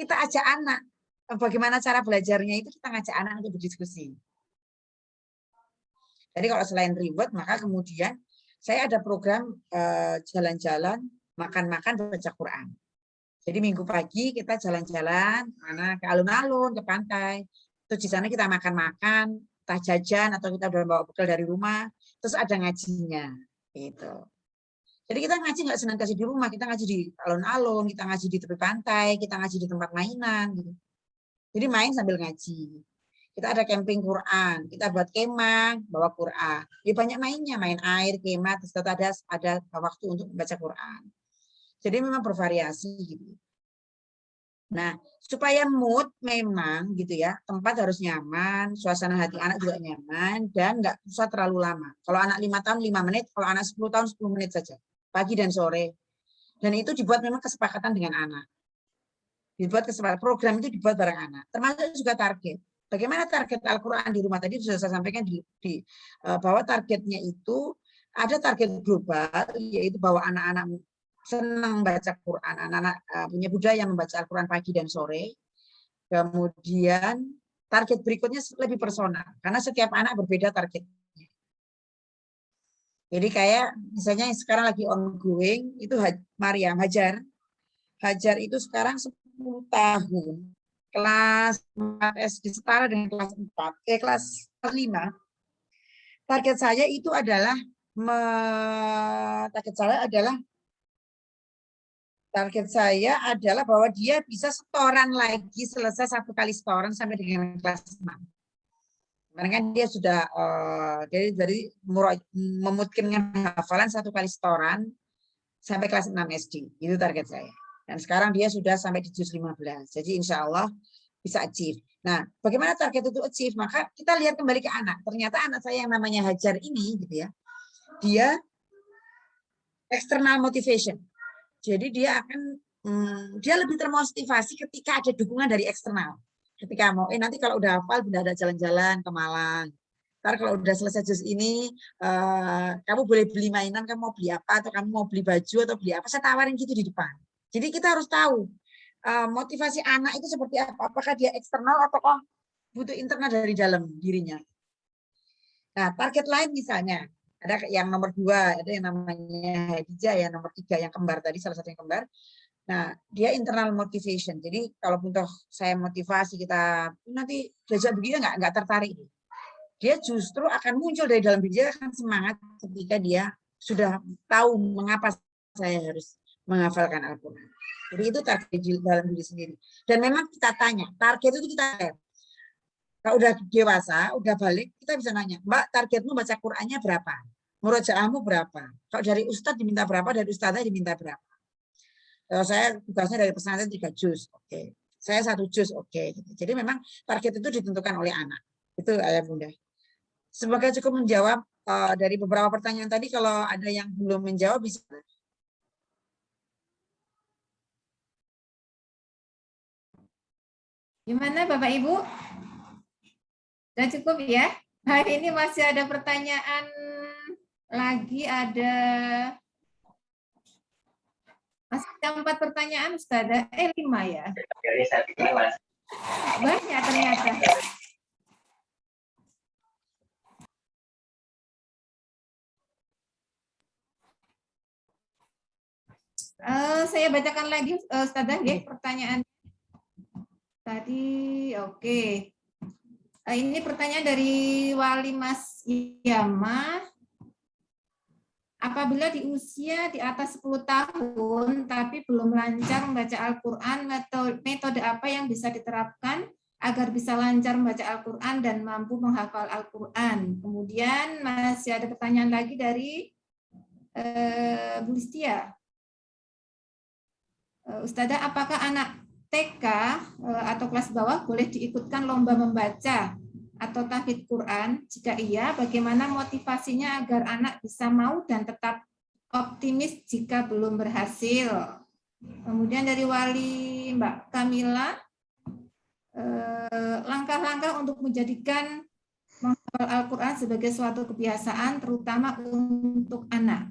kita ajak anak. Bagaimana cara belajarnya itu kita ngajak anak untuk berdiskusi. Jadi kalau selain reward, maka kemudian saya ada program jalan-jalan, makan-makan, baca Quran. Jadi minggu pagi kita jalan-jalan ke alun-alun, ke pantai. Terus di sana kita makan-makan, entah jajan atau kita udah bawa bekal dari rumah. Terus ada ngajinya. Gitu. Jadi kita ngaji nggak senang kasih di rumah, kita ngaji di alun-alun, kita ngaji di tepi pantai, kita ngaji di tempat mainan. Gitu. Jadi main sambil ngaji. Kita ada camping Quran, kita buat kemah, bawa Quran. Ya banyak mainnya, main air, kemah, terus ada waktu untuk membaca Quran. Jadi memang bervariasi gitu. Nah, supaya mood memang gitu ya, tempat harus nyaman, suasana hati anak juga nyaman, dan nggak usah terlalu lama. Kalau anak 5 tahun 5 menit, kalau anak 10 tahun 10 menit saja, pagi dan sore. Dan itu dibuat memang kesepakatan dengan anak. Dibuat kesepakatan, program itu dibuat bareng anak. Termasuk juga target. Bagaimana target Al-Quran di rumah tadi sudah saya sampaikan bahwa targetnya itu ada target global, yaitu bahwa anak-anak senang baca Quran, anak-anak punya budaya membaca Al-Quran pagi dan sore. Kemudian target berikutnya lebih personal, karena setiap anak berbeda targetnya. Jadi kayak misalnya yang sekarang lagi ongoing, itu Maryam Hajar itu sekarang 10 tahun. Kelas 4 SD setara dengan kelas 4, kelas 5. Target saya itu adalah target saya adalah bahwa dia bisa setoran lagi, selesai 1 kali setoran sampai dengan kelas 6. Karena kan dia sudah dari memutkinkan hafalan 1 kali setoran sampai kelas 6 SD. Itu target saya. Dan sekarang dia sudah sampai di juz 15. Jadi insya Allah bisa achieve. Nah, bagaimana target itu achieve? Maka kita lihat kembali ke anak. Ternyata anak saya yang namanya Hajar ini, gitu ya, dia external motivation. Jadi dia akan dia lebih termotivasi ketika ada dukungan dari eksternal. Ketika mau, nanti kalau udah hafal, udah ada jalan-jalan ke Malang. Ntar kalau udah selesai juz ini, kamu boleh beli mainan, kamu mau beli apa, atau kamu mau beli baju, atau beli apa, saya tawarin gitu di depan. Jadi kita harus tahu motivasi anak itu seperti apa. Apakah dia eksternal atau butuh internal dari dalam dirinya. Nah, target lain misalnya, ada yang nomor 2, ada yang namanya Hadijah, ya nomor 3, yang kembar tadi, salah satu yang kembar. Nah, dia internal motivation. Jadi kalaupun toh saya motivasi kita nanti belajar begini nggak tertarik. Dia justru akan muncul dari dalam diri, dia akan semangat ketika dia sudah tahu mengapa saya harus menghafalkan Al-Quran. Jadi itu target dalam diri sendiri. Dan memang kita tanya, target itu kita lihat. Kalau udah dewasa, udah balik, kita bisa nanya, Mbak, targetmu baca Qurannya berapa? Murojaahmu berapa? Kalau dari Ustadz diminta berapa, dari Ustadzah diminta berapa? Kalau saya tugasnya dari pesantren 3 juz, oke. Saya 1 juz, oke. Jadi memang target itu ditentukan oleh anak. Itu ayah bunda. Semoga cukup menjawab dari beberapa pertanyaan tadi. Kalau ada yang belum menjawab bisa. Gimana Bapak Ibu? Sudah cukup ya? Nah, ini masih ada pertanyaan lagi, masih ada 4 pertanyaan Ustazah. 5 ya? Banyak ternyata. Saya bacakan lagi Ustazah ya pertanyaan tadi. Oke. Ini pertanyaan dari Wali Mas Yama. Apabila di usia di atas 10 tahun tapi belum lancar membaca Al-Quran, metode apa yang bisa diterapkan agar bisa lancar membaca Al-Quran dan mampu menghafal Al-Quran? Kemudian masih ada pertanyaan lagi dari Bu Listia. Ustazah, apakah anak TK atau kelas bawah boleh diikutkan lomba membaca atau tahfidz Quran? Jika iya, bagaimana motivasinya agar anak bisa mau dan tetap optimis jika belum berhasil? Kemudian dari Wali Mbak Kamila, langkah-langkah untuk menjadikan menghafal Al-Quran sebagai suatu kebiasaan, terutama untuk anak.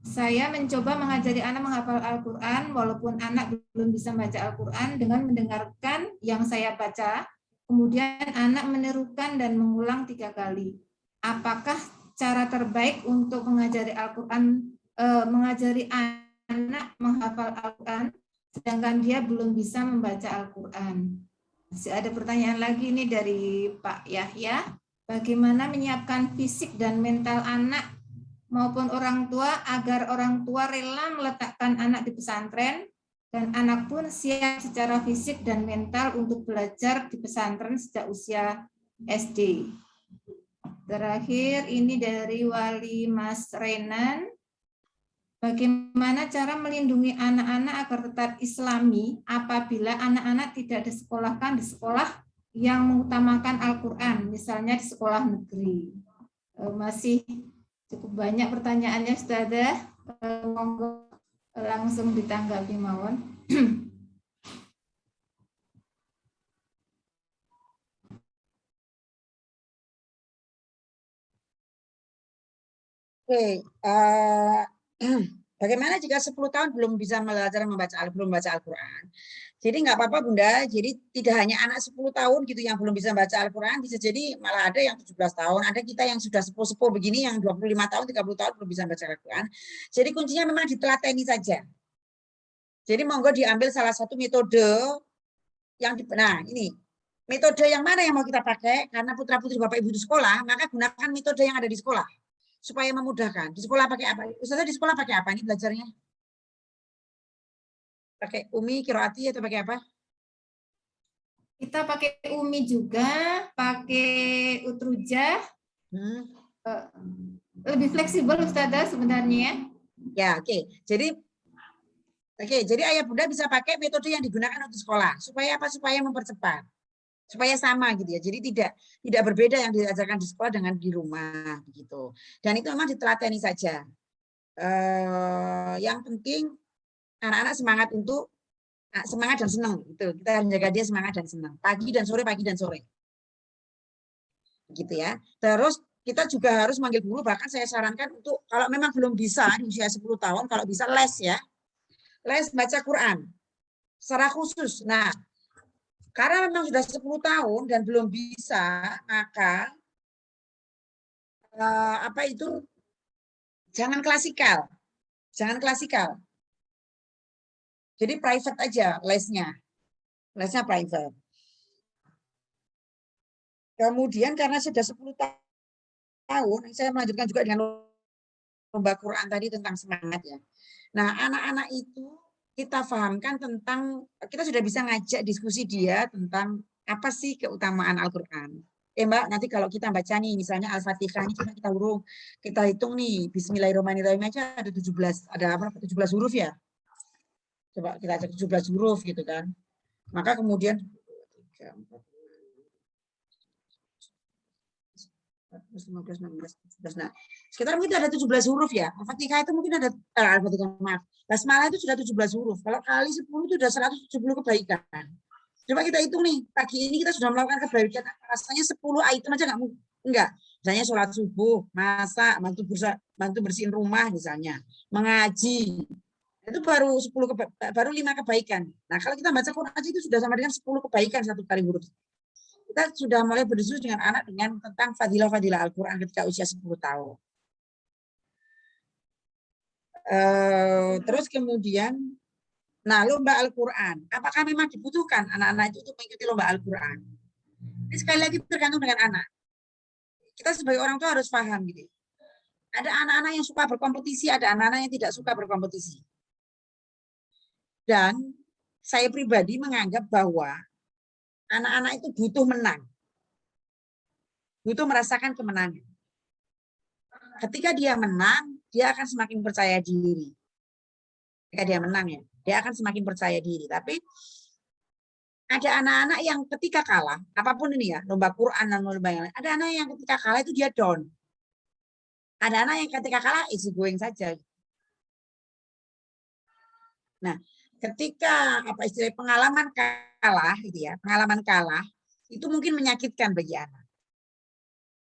Saya mencoba mengajari anak menghafal Al-Quran, walaupun anak belum bisa membaca Al-Quran, dengan mendengarkan yang saya baca, kemudian anak menirukan dan mengulang 3 kali. Apakah cara terbaik untuk mengajari Al-Quran, mengajari anak menghafal Al-Quran, sedangkan dia belum bisa membaca Al-Quran? Masih ada pertanyaan lagi ini dari Pak Yahya. Bagaimana menyiapkan fisik dan mental anak maupun orang tua agar orang tua rela meletakkan anak di pesantren dan anak pun siap secara fisik dan mental untuk belajar di pesantren sejak usia SD. Terakhir ini dari Wali Mas Renan. Bagaimana cara melindungi anak-anak agar tetap Islami apabila anak-anak tidak disekolahkan di sekolah yang mengutamakan Al-Quran, misalnya di sekolah negeri? Masih cukup banyak pertanyaannya, Ustazah. Monggo langsung ditanggapi mawon. Oke, bagaimana jika 10 tahun belum bisa belajar belum baca Al-Quran? Jadi nggak apa-apa Bunda, jadi tidak hanya anak 10 tahun gitu yang belum bisa baca Al-Quran, bisa jadi malah ada yang 17 tahun, ada kita yang sudah sepuh-sepuh begini yang 25 tahun, 30 tahun belum bisa baca Al-Quran. Jadi kuncinya memang ditelateni saja. Jadi monggo diambil salah satu metode yang nah ini metode yang mana yang mau kita pakai, karena putra-putri Bapak Ibu di sekolah, maka gunakan metode yang ada di sekolah supaya memudahkan. Di sekolah pakai apa? Ustazah di sekolah pakai apa ini belajarnya? Pakai Umi, Qiraati atau pakai apa? Kita pakai Umi juga, pakai Utrujah. Lebih fleksibel Ustazah sebenarnya. Ya, oke. Jadi ayah bunda bisa pakai metode yang digunakan untuk sekolah. Supaya apa? Supaya mempercepat. Supaya sama gitu ya. Jadi tidak berbeda yang diajarkan di sekolah dengan di rumah begitu. Dan itu memang ditelateni saja. Yang penting anak-anak semangat dan senang gitu. Kita menjaga dia semangat dan senang. Pagi dan sore. Gitu ya. Terus kita juga harus manggil guru, bahkan saya sarankan untuk kalau memang belum bisa di usia 10 tahun, kalau bisa les ya. Les baca Quran secara khusus. Nah, karena memang sudah 10 tahun dan belum bisa, maka jangan klasikal. Jadi private aja lesnya private. Kemudian karena sudah 10 tahun, saya melanjutkan juga dengan lomba Quran tadi tentang semangat ya. Nah, anak-anak itu kita fahamkan tentang, kita sudah bisa ngajak diskusi dia tentang apa sih keutamaan Al-Quran. Mbak, nanti kalau kita baca nih, misalnya Al-Fatihah ini coba kita hitung nih, Bismillahirrahmanirrahim aja ada 17 huruf ya. Coba kita cek 17 huruf gitu kan. Maka kemudian 15, 16, 17. Nah, sekitar mungkin ada 17 huruf ya. Al-Fatihah itu mungkin ada Al-Fatihah, maaf. Basmalah itu sudah 17 huruf. Kalau kali 10 itu sudah 170 kebaikan. Coba kita hitung nih, pagi ini kita sudah melakukan kebaikan, rasanya 10 item aja enggak. Misalnya sholat subuh, masak, bantu bersihin rumah misalnya, mengaji. Itu baru 5 kebaikan. Nah, kalau kita baca Quran aja itu sudah sama dengan 10 kebaikan satu kali huruf. Kita sudah mulai berdiskusi dengan anak tentang fadilah-fadilah Al-Quran ketika usia 10 tahun. Terus kemudian, nah, lomba Al-Quran. Apakah memang dibutuhkan anak-anak itu untuk mengikuti lomba Al-Quran? Ini sekali lagi tergantung dengan anak. Kita sebagai orang tua harus paham gitu. Ada anak-anak yang suka berkompetisi, ada anak-anak yang tidak suka berkompetisi. Dan saya pribadi menganggap bahwa anak-anak itu butuh menang. Butuh merasakan kemenangan. Ketika dia menang, dia akan semakin percaya diri. Ketika dia menang ya, dia akan semakin percaya diri. Tapi ada anak-anak yang ketika kalah, apapun ini ya, lomba Quran dan lomba yang lain, ada anak yang ketika kalah itu dia down. Ada anak yang ketika kalah easy going saja. Nah, ketika apa istilah pengalaman kalah gitu ya, pengalaman kalah itu mungkin menyakitkan bagi anak.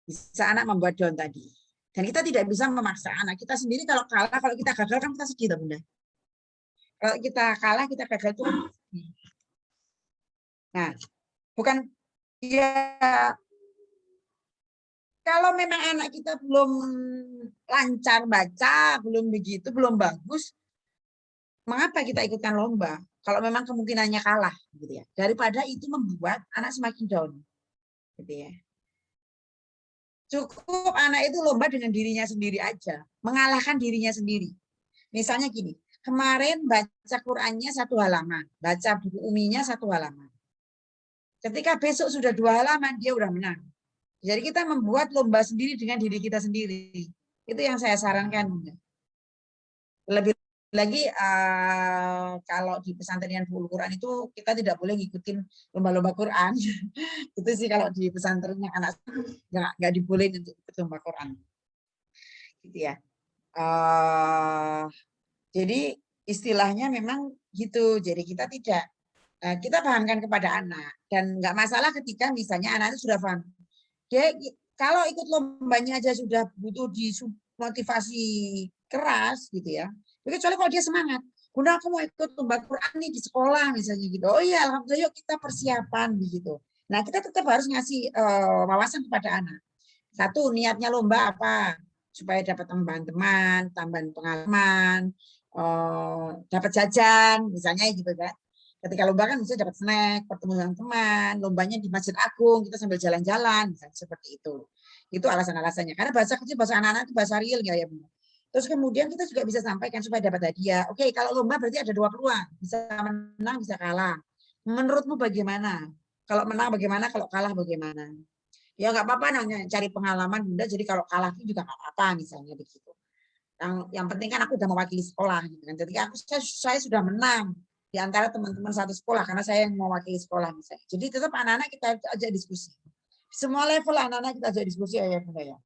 Bisa anak membuat down tadi. Dan kita tidak bisa memaksa anak kita sendiri kalau kalah, kalau kita gagal kan kita sedih, Bunda. Kalau kita kalah, kita gagal tuh. Nah, bukan ya kalau memang anak kita belum lancar baca, belum begitu, belum bagus, mengapa kita ikutkan lomba? Kalau memang kemungkinannya kalah, gitu ya. Daripada itu membuat anak semakin down, gitu ya. Cukup anak itu lomba dengan dirinya sendiri aja, mengalahkan dirinya sendiri. Misalnya gini, kemarin baca Qur'annya 1 halaman, baca buku uminya 1 halaman. Ketika besok sudah 2 halaman, dia udah menang. Jadi kita membuat lomba sendiri dengan diri kita sendiri. Itu yang saya sarankan. Lebih lagi kalau di pesantren Full Quran itu kita tidak boleh ngikutin lomba-lomba Quran. Itu sih kalau di pesantren yang anak nggak dibolehin untuk ikut lomba Quran. Gitu ya. Jadi istilahnya memang gitu. Jadi kita tidak kita pahamkan kepada anak dan nggak masalah ketika misalnya anak itu sudah paham. Dia kalau ikut lombanya aja sudah butuh dimotivasi keras gitu ya. Kecuali kalau dia semangat. Bunda aku mau ikut lomba Quran nih di sekolah misalnya gitu. Oh iya alhamdulillah yuk kita persiapan begitu. Nah kita tetap harus ngasih wawasan kepada anak. Satu niatnya lomba apa? Supaya dapat teman-teman, tambahan pengalaman, dapat jajan misalnya gitu kan. Ketika lomba kan bisa dapat snack, bertemu dengan teman, lombanya di Masjid Agung, kita sambil jalan-jalan, misalnya seperti itu. Itu alasan-alasannya. Karena bahasa kecil, bahasa anak-anak itu bahasa real ya Bu. Terus kemudian kita juga bisa sampaikan supaya dapat hadiah. Oke, kalau lomba berarti ada 2 peluang, bisa menang, bisa kalah. Menurutmu bagaimana? Kalau menang bagaimana, kalau kalah bagaimana? Ya nggak apa-apa namanya cari pengalaman Bunda, jadi kalau kalah itu juga nggak apa-apa misalnya begitu. Yang penting kan aku udah mewakili sekolah gitu kan. Jadi saya sudah menang di antara teman-teman satu sekolah karena saya yang mewakili sekolah misalnya. Jadi tetap anak-anak kita ajak diskusi. Semua level anak-anak kita ajak diskusi ya Bunda ya.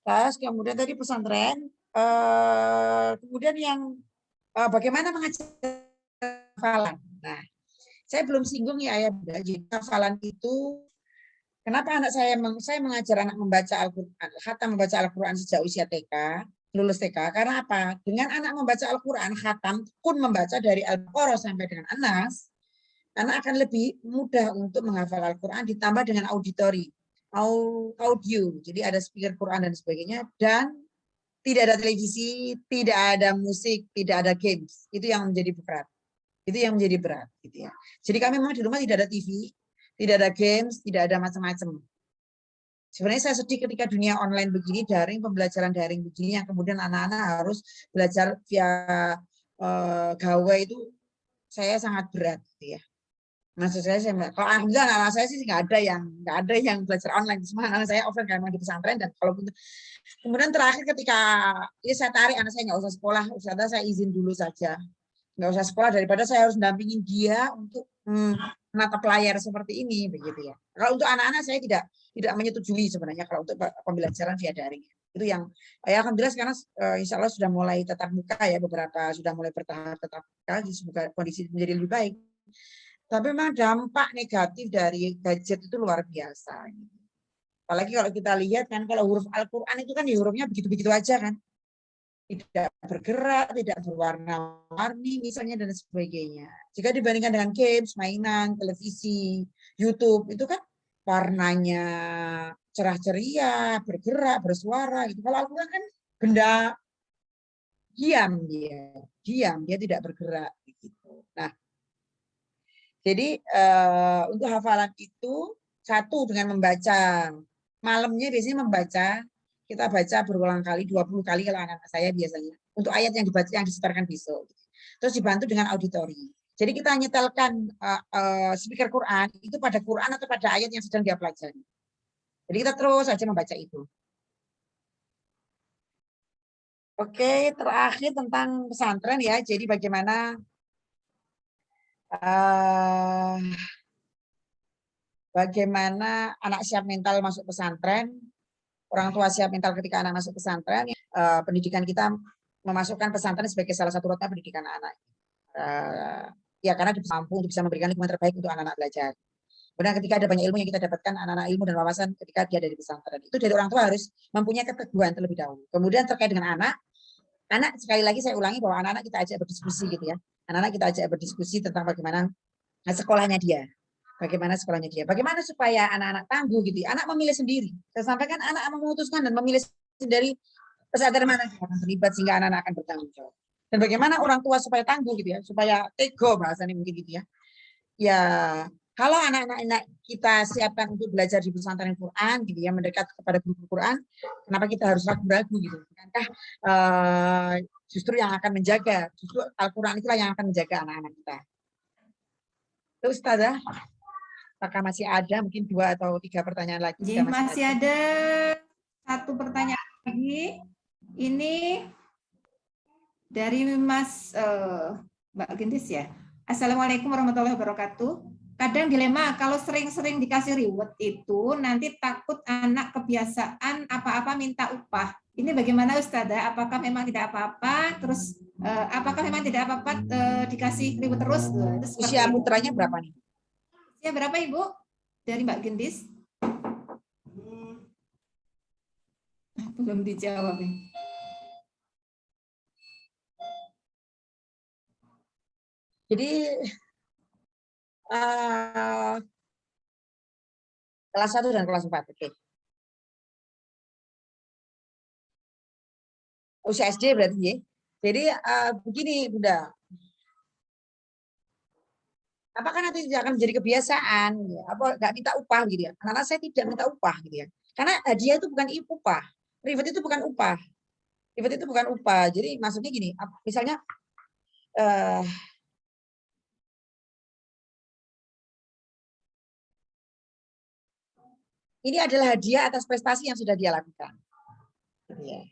Terus kemudian tadi pesantren, kemudian yang bagaimana mengajar hafalan. Nah, saya belum singgung ya Bunda. Jadi hafalan itu kenapa anak saya mengajar anak membaca Al-Qur'an, khatam membaca Al-Qur'an sejak usia TK, lulus TK, karena apa? Dengan anak membaca Al-Quran, khatam pun membaca dari Al-Baqarah sampai dengan An-Nas, anak akan lebih mudah untuk menghafal Al-Quran ditambah dengan audio. Jadi ada speaker Quran dan sebagainya, dan tidak ada televisi, tidak ada musik, tidak ada games. Itu yang menjadi berat. Itu yang menjadi berat. Gitu ya. Jadi kami memang di rumah tidak ada TV, tidak ada games, tidak ada macam-macam. Sebenarnya saya sedih ketika dunia online begini, daring, pembelajaran daring begini, yang kemudian anak-anak harus belajar via gawai itu saya sangat berat, gitu ya. Maksud saya kalau alhamdulillah anak saya sih nggak ada yang belajar online, semua anak saya offline karena di pesantren dan kalau kemudian terakhir ketika ini saya tarik anak saya nggak usah sekolah, saya izin dulu saja, nggak usah sekolah daripada saya harus dampingin dia untuk menatap layar seperti ini begitu ya. Kalau untuk anak-anak saya tidak menyetujui sebenarnya kalau untuk pembelajaran via daring. Itu yang alhamdulillah sekarang insya Allah sudah mulai tatap muka ya, beberapa sudah mulai bertahap tatap muka, semoga kondisi menjadi lebih baik. Tapi memang dampak negatif dari gadget itu luar biasa. Apalagi kalau kita lihat kan, kalau huruf Al-Quran itu kan hurufnya begitu-begitu aja kan. Tidak bergerak, tidak berwarna-warni misalnya dan sebagainya. Jika dibandingkan dengan games, mainan, televisi, YouTube, itu kan warnanya cerah ceria, bergerak, bersuara. Gitu. Kalau Al-Quran kan benda diam dia tidak bergerak. Gitu. Nah, jadi untuk hafalan itu satu dengan membaca. Malamnya biasanya membaca, kita baca berulang kali, 20 kali kalau anak-anak saya biasanya. Untuk ayat yang dibaca yang disetorkan besok. Terus dibantu dengan auditori. Jadi kita nyetelkan speaker Quran itu pada Quran atau pada ayat yang sedang dia pelajari. Jadi kita terus saja membaca itu. Oke, terakhir tentang pesantren ya. Jadi bagaimana bagaimana anak siap mental masuk pesantren, orang tua siap mental ketika anak masuk pesantren. Pendidikan kita memasukkan pesantren sebagai salah satu roda pendidikan anak. Ya karena mampu untuk bisa memberikan lingkungan terbaik untuk anak-anak belajar. Kemudian ketika ada banyak ilmu yang kita dapatkan, anak-anak ilmu dan wawasan ketika dia dari pesantren. Itu dari orang tua harus mempunyai keteguhan terlebih dahulu. Kemudian terkait dengan anak sekali lagi saya ulangi bahwa anak-anak kita ajak berdiskusi gitu ya. Anak-anak kita ajak berdiskusi tentang bagaimana sekolahnya dia. Bagaimana sekolahnya dia. Bagaimana supaya anak-anak tangguh gitu ya. Anak memilih sendiri. Saya sampaikan anak memutuskan dan memilih sendiri pesantren mana yang akan terlibat sehingga anak-anak akan bertanggung jawab. Dan bagaimana orang tua supaya tangguh gitu ya. Supaya tego bahasanya mungkin gitu ya. Ya kalau anak-anak kita siapkan untuk belajar di pesantren Quran gitu ya, mendekat kepada guru Quran, kenapa kita harus ragu-ragu gitu? Bukankah justru yang akan menjaga, justru Al-Quran itulah yang akan menjaga anak-anak kita. Terus Ustazah, apakah masih ada mungkin 2 atau 3 pertanyaan lagi? Jadi masih ada 1 pertanyaan lagi. Ini dari Mas Mbak Gendis ya. Assalamualaikum warahmatullahi wabarakatuh. Kadang dilema kalau sering-sering dikasih reward itu nanti takut anak kebiasaan apa-apa minta upah. Ini bagaimana Ustazah? Apakah memang tidak apa-apa? Terus apakah memang tidak apa-apa dikasih reward terus? Usia putranya berapa nih? Usia berapa Ibu? Dari Mbak Gendis? Belum dijawab. Jadi kelas 1 dan kelas 4, oke. Usia SD berarti ya. Jadi begini Bunda. Apakah nanti tidak akan menjadi kebiasaan? Ya? Apa nggak minta upah gitu ya? Karena saya tidak minta upah gitu ya. Karena hadiah itu bukan upah. Reward itu bukan upah. Reward itu bukan upah. Jadi maksudnya gini, misalnya ini adalah hadiah atas prestasi yang sudah dia lakukan. Ya.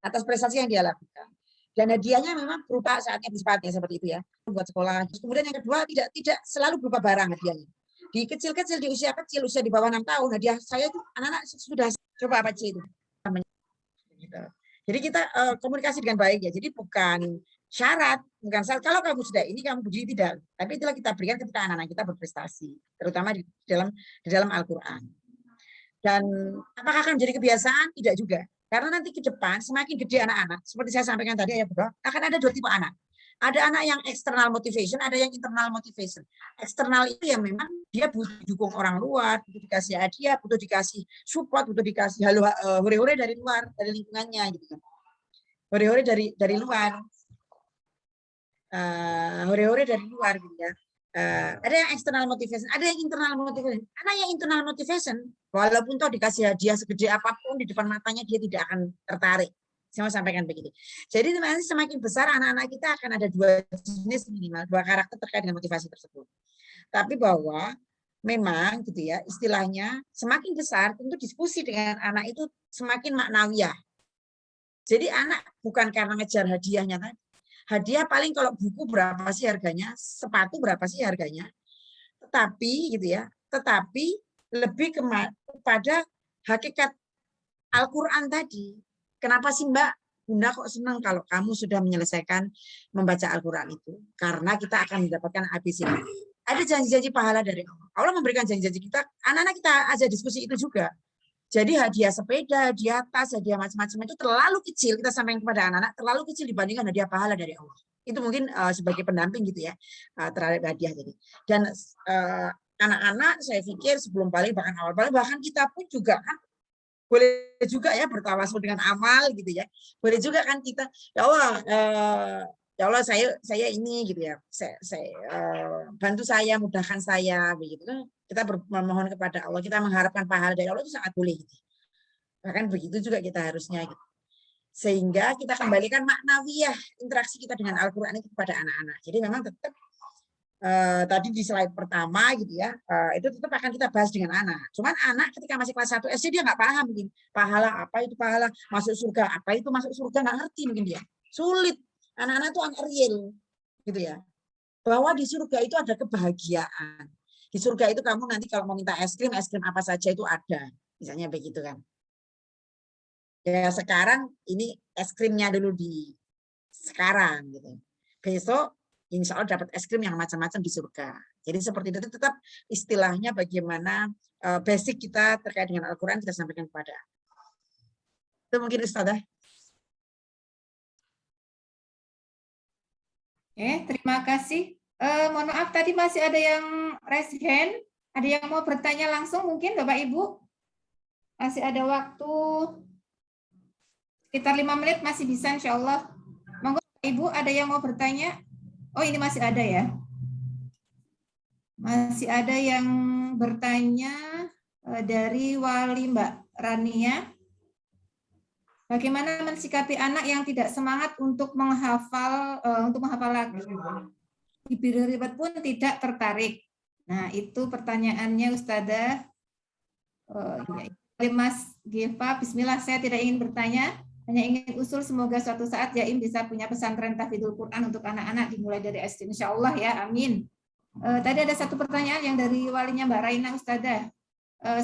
Atas prestasi yang dia lakukan. Dan hadiahnya memang berupa saatnya bersepatnya seperti itu ya. Buat sekolah. Terus kemudian yang kedua tidak selalu berupa barang hadiahnya. Di kecil-kecil, di usia kecil, usia di bawah 6 tahun, hadiah saya itu anak-anak sudah coba apa sih itu. Jadi kita komunikasi dengan baik ya. Jadi bukan syarat. Kalau kamu sudah ini, kamu begini tidak. Tapi itulah kita berikan ketika anak-anak kita berprestasi. Terutama di dalam Al-Quran. Dan apakah akan menjadi kebiasaan? Tidak juga. Karena nanti ke depan semakin gede anak-anak, seperti saya sampaikan tadi ya, akan ada 2 tipe anak. Ada anak yang external motivation, ada yang internal motivation. Eksternal itu yang memang dia butuh dukung orang luar, butuh dikasih hadiah, butuh dikasih support, butuh dikasih hore-hore dari luar, dari lingkungannya gitu kan. Hore-hore dari luar. Hore-hore dari luar gitu ya. Ada yang external motivation, ada yang internal motivation. Anak yang internal motivation, walaupun toh dikasih hadiah segede apapun di depan matanya, dia tidak akan tertarik. Saya mau sampaikan begitu. Jadi nanti semakin besar anak-anak kita akan ada 2 jenis minimal, 2 karakter terkait dengan motivasi tersebut. Tapi bahwa memang gitu ya, istilahnya semakin besar tentu diskusi dengan anak itu semakin maknawiyah. Jadi anak bukan karena ngejar hadiahnya tadi. Hadiah paling kalau buku berapa sih harganya, sepatu berapa sih harganya. Tetapi gitu ya, tetapi lebih kepada hakikat Al-Quran tadi. Kenapa sih Mbak Bunda kok senang kalau kamu sudah menyelesaikan membaca Al-Quran itu? Karena kita akan mendapatkan ABC. ada janji-janji pahala dari Allah. Allah memberikan janji-janji kita, anak-anak kita aja diskusi itu juga. Jadi hadiah sepeda, hadiah tas, hadiah macam-macam itu terlalu kecil, kita sampaikan kepada anak-anak, terlalu kecil dibandingkan hadiah pahala dari Allah. Itu mungkin sebagai pendamping gitu ya, terhadap hadiah jadi. Dan anak-anak saya pikir sebelum balik, bahkan awal balik, bahkan kita pun juga kan, boleh juga ya bertawasul dengan amal gitu ya. Boleh juga kan kita, ya Allah saya ini gitu ya, saya bantu saya, mudahkan saya begitu kan. Kita memohon kepada Allah, kita mengharapkan pahala dari Allah itu sangat boleh. Gitu. Bahkan begitu juga kita harusnya. Gitu. Sehingga kita kembalikan maknawiyah interaksi kita dengan Al-Quran itu kepada anak-anak. Jadi memang tetap tadi di slide pertama gitu ya, itu tetap akan kita bahas dengan anak. Cuman anak ketika masih kelas 1 SD dia nggak paham mungkin pahala apa itu pahala, masuk surga apa itu masuk surga, nggak ngerti mungkin dia. Sulit. Anak-anak itu anak real gitu ya. Bahwa di surga itu ada kebahagiaan. Di surga itu kamu nanti kalau mau minta es krim apa saja itu ada. Misalnya begitu kan. Ya sekarang ini es krimnya dulu di sekarang gitu. Besok insya Allah dapat es krim yang macam-macam di surga. Jadi seperti itu tetap istilahnya bagaimana basic kita terkait dengan Al-Quran kita sampaikan kepada. Itu mungkin Ustazah. Terima kasih. Mohon maaf tadi masih ada yang raise hand. Ada yang mau bertanya langsung mungkin Bapak Ibu? Masih ada waktu sekitar 5 menit masih bisa insya Allah. Monggo Bapak Ibu ada yang mau bertanya? Oh ini masih ada ya. Masih ada yang bertanya dari Wali Mbak Rania. Bagaimana mensikapi anak yang tidak semangat untuk menghafal lagi? Diberi ribet pun tidak tertarik. Nah, itu pertanyaannya Ustazah. Mas Giva, bismillah, saya tidak ingin bertanya, hanya ingin usul semoga suatu saat Yaim bisa punya pesantren tahfidzul Quran untuk anak-anak dimulai dari SD. Insya Allah ya, amin. Tadi ada satu pertanyaan yang dari walinya Mbak Raina Ustazah.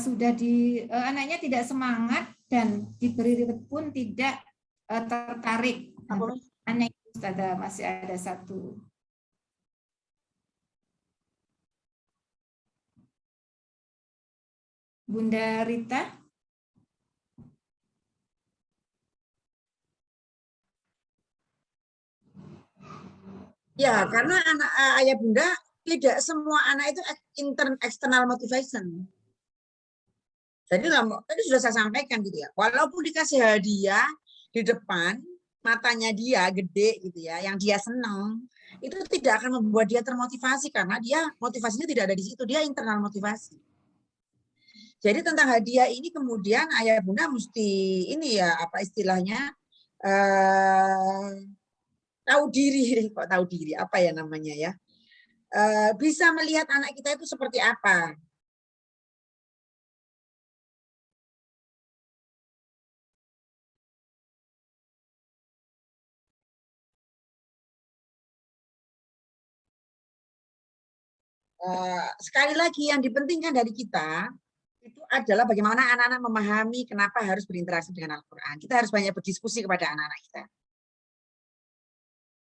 Sudah anaknya tidak semangat dan diberi ribet pun tidak tertarik. Aneh Ustazah, masih ada satu. Bunda Rita. Ya, karena anak ayah bunda tidak semua anak itu external motivation. Jadi tadi sudah saya sampaikan gitu ya. Walaupun dikasih hadiah di depan matanya dia gede gitu ya, yang dia senang, itu tidak akan membuat dia termotivasi karena dia motivasinya tidak ada di situ, dia internal motivasi. Jadi tentang hadiah ini kemudian ayah bunda mesti ini ya apa istilahnya tahu diri, kok tahu diri apa ya namanya ya, bisa melihat anak kita itu seperti apa. Sekali lagi yang dipentingkan dari kita itu adalah bagaimana anak-anak memahami kenapa harus berinteraksi dengan Al-Quran. Kita harus banyak berdiskusi kepada anak-anak kita.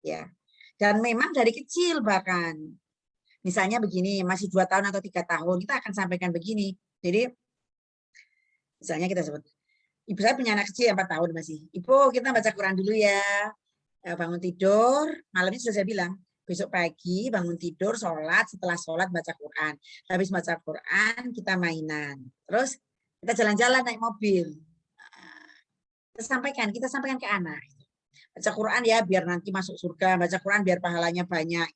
Ya, dan memang dari kecil bahkan, misalnya begini, masih 2 tahun atau 3 tahun, kita akan sampaikan begini. Jadi, misalnya kita sebut, ibu saya punya anak kecil yang 4 tahun masih. Ibu, kita baca Quran dulu ya. Bangun tidur, malamnya sudah saya bilang, besok pagi bangun tidur, sholat, setelah sholat baca Quran. Habis baca Quran, kita mainan. Terus kita jalan-jalan naik mobil. Kita sampaikan ke anak. Baca Quran ya biar nanti masuk surga, baca Quran biar pahalanya banyak.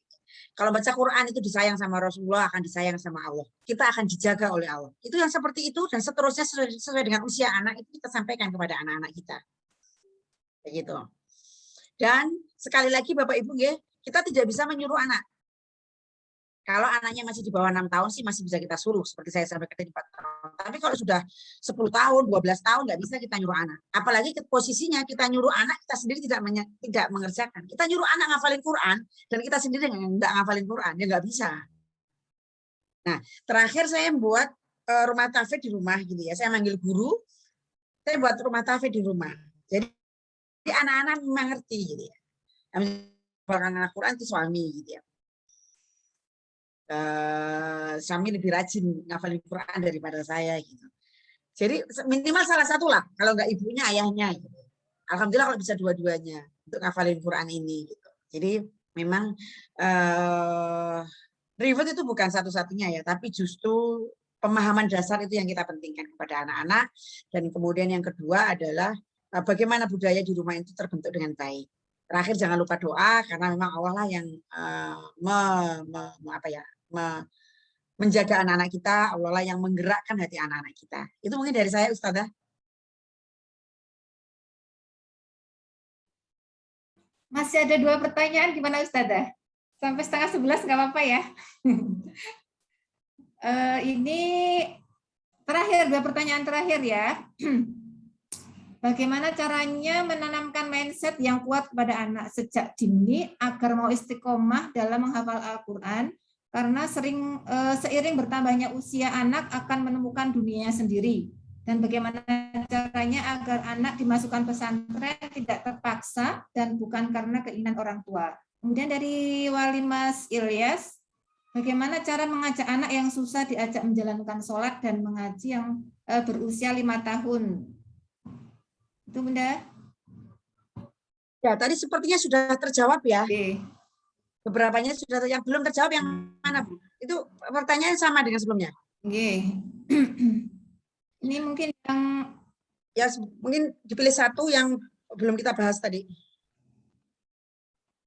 Kalau baca Quran itu disayang sama Rasulullah, akan disayang sama Allah. Kita akan dijaga oleh Allah. Itu yang seperti itu dan seterusnya sesuai dengan usia anak itu kita sampaikan kepada anak-anak kita. Begitu. Dan sekali lagi Bapak Ibu ya, kita tidak bisa menyuruh anak. Kalau anaknya masih di bawah 6 tahun sih masih bisa kita suruh, seperti saya sampaikan tadi 4 tahun. Tapi kalau sudah 10 tahun, 12 tahun nggak bisa kita nyuruh anak. Apalagi posisinya kita nyuruh anak, kita sendiri tidak mengerjakan. Kita nyuruh anak ngafalin Quran, dan kita sendiri nggak ngafalin Quran, ya nggak bisa. Nah, terakhir saya membuat rumah tahfidz di rumah gitu ya. Saya manggil guru, saya buat rumah tahfidz di rumah. Jadi anak-anak mengerti gitu ya. Yang anak Quran itu suami gitu ya. Syami lebih rajin ngafalin Quran daripada saya gitu. Jadi minimal salah satu lah, kalau nggak ibunya ayahnya gitu. Alhamdulillah kalau bisa dua-duanya untuk ngafalin Quran ini gitu. Jadi memang reward itu bukan satu-satunya ya, tapi justru pemahaman dasar itu yang kita pentingkan kepada anak-anak. Dan kemudian yang kedua adalah bagaimana budaya di rumah itu terbentuk dengan baik. Terakhir jangan lupa doa, karena memang Allah lah yang menjaga anak-anak kita, Allah lah yang menggerakkan hati anak-anak kita. Itu mungkin dari saya, Ustazah. Masih ada 2 pertanyaan, gimana Ustazah? Sampai 10:30 nggak apa-apa ya. Ini terakhir, 2 pertanyaan terakhir ya. Bagaimana caranya menanamkan mindset yang kuat pada anak sejak dini agar mau istiqomah dalam menghafal Al-Quran, karena seiring bertambahnya usia anak akan menemukan dunianya sendiri. Dan bagaimana caranya agar anak dimasukkan pesantren tidak terpaksa dan bukan karena keinginan orang tua. Kemudian dari Wali Mas Ilyas, bagaimana cara mengajak anak yang susah diajak menjalankan sholat dan mengaji yang berusia 5 tahun? Itu Bunda. Ya, tadi sepertinya sudah terjawab ya. Oke. Beberapanya sudah, yang belum terjawab yang mana, Bu? Itu pertanyaan sama dengan sebelumnya. Oke. Ini mungkin yang Ya, mungkin dipilih satu yang belum kita bahas tadi.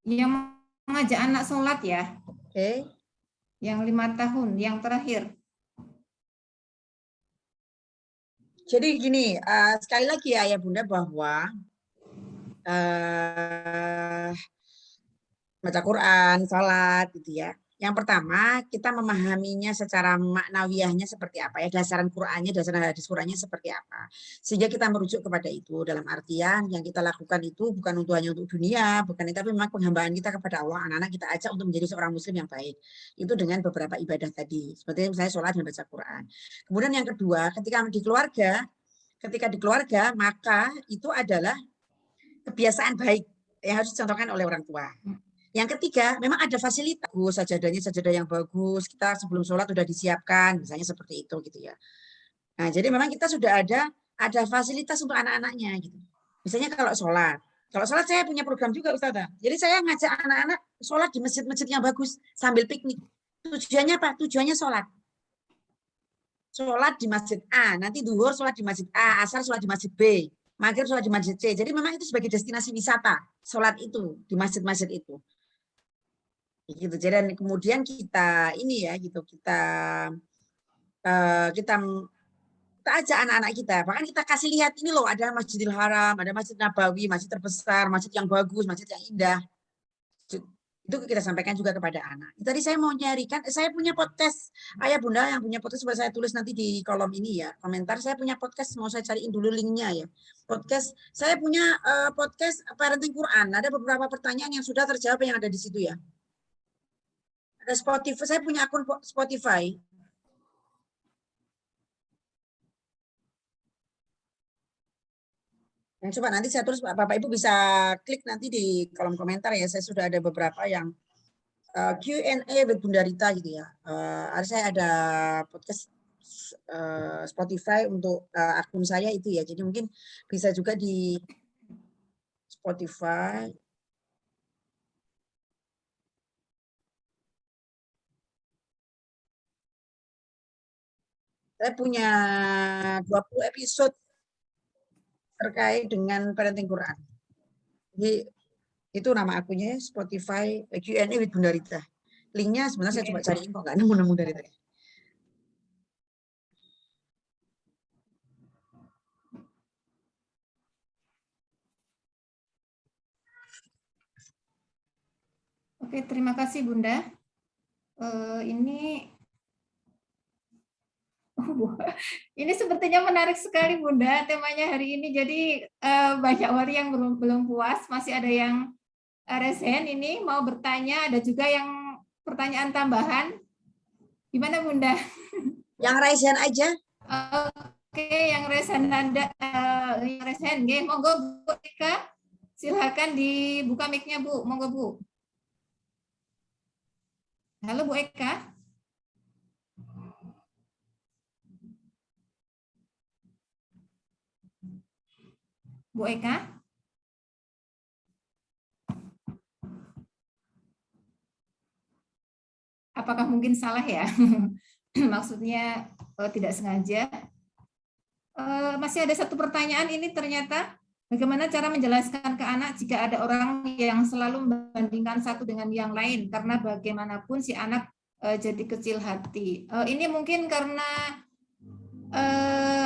yang mengajak anak sholat ya. Oke. Yang 5 tahun, yang terakhir. Jadi gini, sekali lagi ya Ayah Bunda, bahwa baca Quran, sholat gitu ya. Yang pertama, kita memahaminya secara maknawiyahnya seperti apa ya, dasaran Qur'annya, dasaran hadis Qur'annya seperti apa. Sehingga kita merujuk kepada itu, dalam artian yang kita lakukan itu bukan hanya untuk dunia, bukan, tapi memang penghambaan kita kepada Allah, anak-anak kita ajak untuk menjadi seorang muslim yang baik. Itu dengan beberapa ibadah tadi, seperti misalnya sholat dan baca Quran. Kemudian yang kedua, ketika di keluarga, maka itu adalah kebiasaan baik yang harus dicontohkan oleh orang tua. Yang ketiga, memang ada fasilitas, sajadah yang bagus, kita sebelum sholat sudah disiapkan, misalnya seperti itu gitu ya. Nah, jadi memang kita sudah ada fasilitas untuk anak-anaknya gitu. Misalnya kalau sholat saya punya program juga Ustazah. Jadi saya ngajak anak-anak sholat di masjid-masjid yang bagus sambil piknik. Tujuannya apa? Tujuannya sholat. Sholat di masjid A, nanti duhur sholat di masjid A, asar sholat di masjid B, maghrib sholat di masjid C. Jadi memang itu sebagai destinasi wisata, sholat itu di masjid-masjid itu. Gitu. Jadi kemudian kita ini ya gitu, kita ajak anak-anak kita, bahkan kita kasih lihat ini loh, ada Masjidil Haram, ada Masjid Nabawi, masjid terbesar, masjid yang bagus, masjid yang indah. Itu kita sampaikan juga kepada anak. Tadi saya mau nyarikan, saya punya podcast, Ayah Bunda yang punya podcast, coba saya tulis nanti di kolom ini ya, komentar. Saya punya podcast, mau saya cariin dulu linknya ya. Podcast, saya punya podcast Parenting Quran. Ada beberapa pertanyaan yang sudah terjawab yang ada di situ ya. Ada Spotify, saya punya akun Spotify. Yang coba nanti saya tulis, Bapak Ibu bisa klik nanti di kolom komentar ya. Saya sudah ada beberapa yang Q&A with Bunda Rita gitu ya. Saya ada podcast Spotify untuk akun saya itu ya. Jadi mungkin bisa juga di Spotify. Saya punya 20 episode terkait dengan parenting Quran. Jadi itu nama akunnya Spotify Q&A with Bunda Rita. Linknya sebenarnya saya coba cariin kok nggak nemu dari tadi. Oke, terima kasih Bunda. Ini sepertinya menarik sekali Bunda temanya hari ini. Jadi banyak wali yang belum puas, masih ada yang resen ini mau bertanya, ada juga yang pertanyaan tambahan. Gimana Bunda? Yang resen aja. Oke, yang resen Anda, yang resen, monggo Bu Eka, silakan dibuka mic-nya Bu, monggo Bu. Halo Bu Eka. Bu Eka? Apakah mungkin salah ya? Maksudnya tidak sengaja. Masih ada satu pertanyaan ini ternyata. Bagaimana cara menjelaskan ke anak jika ada orang yang selalu membandingkan satu dengan yang lain? Karena bagaimanapun si anak jadi kecil hati. Ini mungkin karena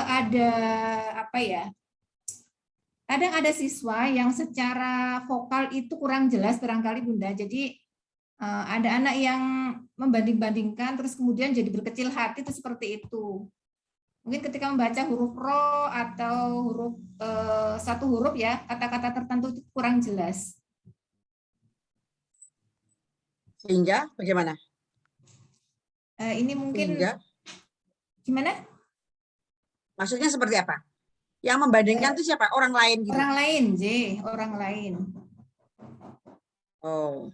ada apa ya? Kadang ada siswa yang secara vokal itu kurang jelas barangkali Bunda. Jadi ada anak yang membanding-bandingkan terus kemudian jadi berkecil hati itu seperti itu. Mungkin ketika membaca huruf ro atau huruf satu huruf ya, kata-kata tertentu itu kurang jelas. Sehingga bagaimana? Ini mungkin Sehingga, gimana? maksudnya seperti apa? Yang membandingkan itu siapa? Orang lain gitu. Orang lain, J, orang lain. Oh.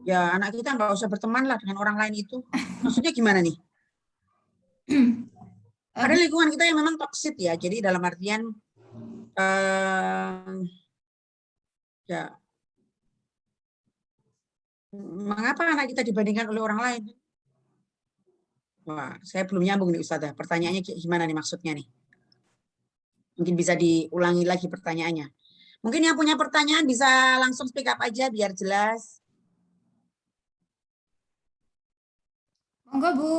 Ya, anak kita nggak usah berteman lah dengan orang lain itu. Maksudnya gimana nih? Ada lingkungan kita yang memang toksik ya. Jadi dalam artian ya, mengapa anak kita dibandingkan oleh orang lain? Wah, saya belum nyambung nih Ustazah. Pertanyaannya gimana nih maksudnya nih? Mungkin bisa diulangi lagi pertanyaannya. Mungkin yang punya pertanyaan bisa langsung speak up aja biar jelas. Monggo Bu